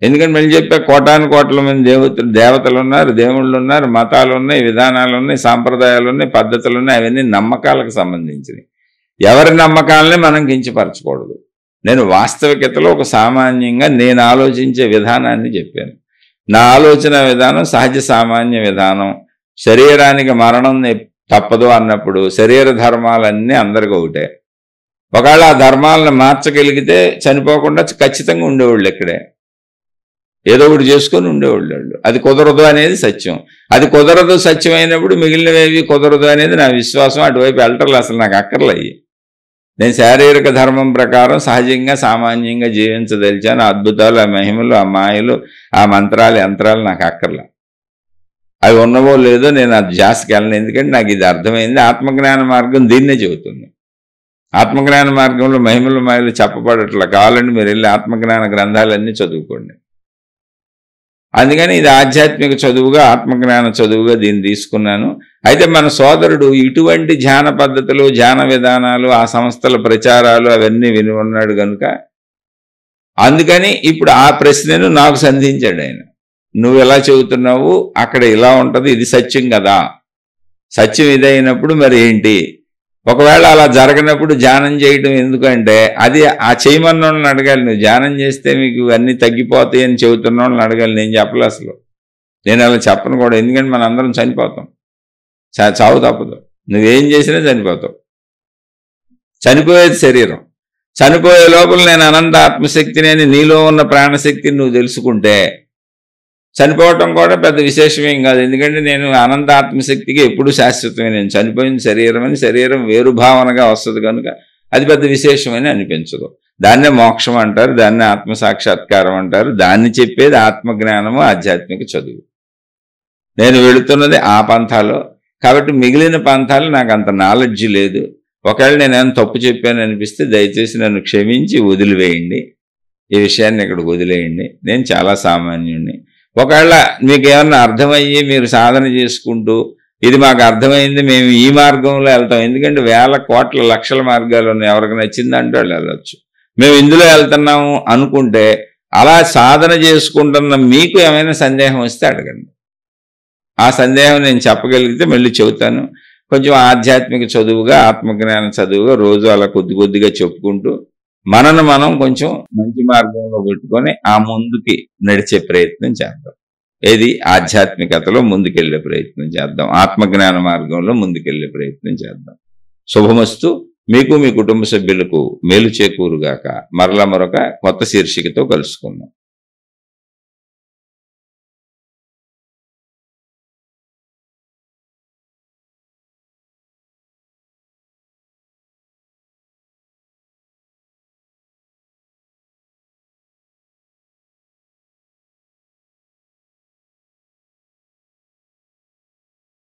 ఎందుకంటే మళ్ళీ చెప్పా, కోటాను కోట్ల మంది దేవతలు ఉన్నారు, దేవుళ్ళు ఉన్నారు, మతాలు ఉన్నాయి, విధానాలు ఉన్నాయి, సాంప్రదాయాలు ఉన్నాయి, పద్ధతులు ఉన్నాయి. అవన్నీ నమ్మకాలకు సంబంధించినవి. ఎవరి నమ్మకాలని మనం కించపరచకూడదు. నేను వాస్తవికతలో ఒక సామాన్యంగా నేను ఆలోచించే విధానాన్ని చెప్పాను. నా ఆలోచన విధానం సహజ సామాన్య విధానం. శరీరానికి మరణం తప్పదు అన్నప్పుడు శరీర ధర్మాలన్నీ అందరికీ ఒకటే. ఒకవేళ ఆ ధర్మాలను మార్చగలిగితే చనిపోకుండా ఖచ్చితంగా ఉండేవాళ్ళు ఇక్కడే, ఏదో ఒకటి చేసుకొని ఉండేవాళ్ళు. అది కుదరదు అనేది సత్యం. అది కుదరదు సత్యం అయినప్పుడు మిగిలినవేవి కుదరదు అనేది నా విశ్వాసం. అటువైపు వెళ్ళటర్లు అసలు నాకు అక్కర్లయ్యి. నేను శారీరక ధర్మం ప్రకారం సహజంగా సామాన్యంగా జీవించదలిచాను. అద్భుతాలు, ఆ మహిమలు, ఆ మాయలు, ఆ మంత్రాలు, యంత్రాలు నాకు అక్కర్లా. అవి ఉన్నవో లేదో నేను అది జాస్తికి వెళ్ళను. ఎందుకంటే నాకు ఇది అర్థమైంది. ఆత్మజ్ఞాన మార్గం దీన్నే చెబుతుంది. ఆత్మజ్ఞాన మార్గంలో మహిమలు మాయలు చెప్పబడట్లా. కావాలంటే మీరు వెళ్ళి ఆత్మజ్ఞాన గ్రంథాలన్నీ చదువుకోండి. అందుకని ఇది ఆధ్యాత్మిక చదువుగా, ఆత్మజ్ఞాన చదువుగా దీన్ని తీసుకున్నాను. అయితే మన సోదరుడు ఇటువంటి ధ్యాన పద్ధతులు, ధ్యాన విధానాలు, ఆ సంస్థల ప్రచారాలు అవన్నీ విని ఉన్నాడు కనుక అందుకని ఇప్పుడు ఆ ప్రశ్నను నాకు సంధించాడు ఆయన. నువ్వు ఎలా చెబుతున్నావు, అక్కడ ఇలా ఉంటుంది, ఇది సత్యం కదా, సత్యం ఇదైనప్పుడు మరి ఏంటి? ఒకవేళ అలా జరగనప్పుడు ధ్యానం చేయడం ఎందుకంటే అది ఆ చేయమన్న వాళ్ళని అడగాలి. నువ్వు ధ్యానం చేస్తే మీకు అన్నీ తగ్గిపోతాయి అని చెబుతున్న వాళ్ళని అడగాలి. నేను చెప్పలే అసలు. నేను అలా చెప్పను కూడా. ఎందుకంటే మనం అందరం చనిపోతాం, చావు తప్పదు. నువ్వేం చేసినా చనిపోతావు. చనిపోయేది శరీరం. చనిపోయే లోపల నేను అనంత ఆత్మశక్తిని అని, నీలో ఉన్న ప్రాణశక్తిని నువ్వు తెలుసుకుంటే చనిపోవటం కూడా పెద్ద విశేషమేం కాదు. ఎందుకంటే నేను అనంత ఆత్మశక్తికి ఎప్పుడు శాశ్వతమే. నేను చనిపోయిన శరీరం అని, శరీరం వేరు భావనగా వస్తుంది కనుక అది పెద్ద విశేషమని అనిపించదు. దాన్నే మోక్షం అంటారు, దాన్నే ఆత్మసాక్షాత్కారం అంటారు. దాన్ని చెప్పేది ఆత్మజ్ఞానము, ఆధ్యాత్మిక చదువు. నేను వెళుతున్నది ఆ పంథాలో. కాబట్టి మిగిలిన పంథాలు నాకు అంత నాలెడ్జి లేదు. ఒకవేళ నేనేమైనా తప్పు చెప్పాను అనిపిస్తే దయచేసి నన్ను క్షమించి వదిలివేయండి. ఈ విషయాన్ని ఇక్కడికి వదిలేయండి. నేను చాలా సామాన్యుడిని. ఒకవేళ మీకు ఏమన్నా అర్థమయ్యి మీరు సాధన చేసుకుంటూ ఇది మాకు అర్థమైంది, మేము ఈ మార్గంలో వెళ్తాం. ఎందుకంటే వేల కోట్ల లక్షల మార్గాలు ఉన్నాయి. ఎవరికి నచ్చిందంటే వాళ్ళు వెళ్ళొచ్చు. మేము ఇందులో వెళ్తున్నాము అనుకుంటే అలా సాధన చేసుకుంటున్న మీకు ఏమైనా సందేహం వస్తే అడగండి. ఆ సందేహం నేను చెప్పగలిగితే మళ్ళీ చెబుతాను. కొంచెం ఆధ్యాత్మిక చదువుగా, ఆత్మజ్ఞాన చదువుగా రోజు అలా కొద్ది కొద్దిగా చెప్పుకుంటూ మనను మనం కొంచెం మంచి మార్గంలో పెట్టుకొని ఆ ముందుకి నడిచే ప్రయత్నం చేద్దాం. ఏది ఆధ్యాత్మికతలో ముందుకెళ్లే ప్రయత్నం చేద్దాం. ఆత్మజ్ఞాన మార్గంలో ముందుకెళ్లే ప్రయత్నం చేద్దాం. శుభమస్తు. మీకు మీ కుటుంబ సభ్యులకు మేలు చేకూరుగాక. మరలా మరొక కొత్త శీర్షికతో కలుసుకుందాం.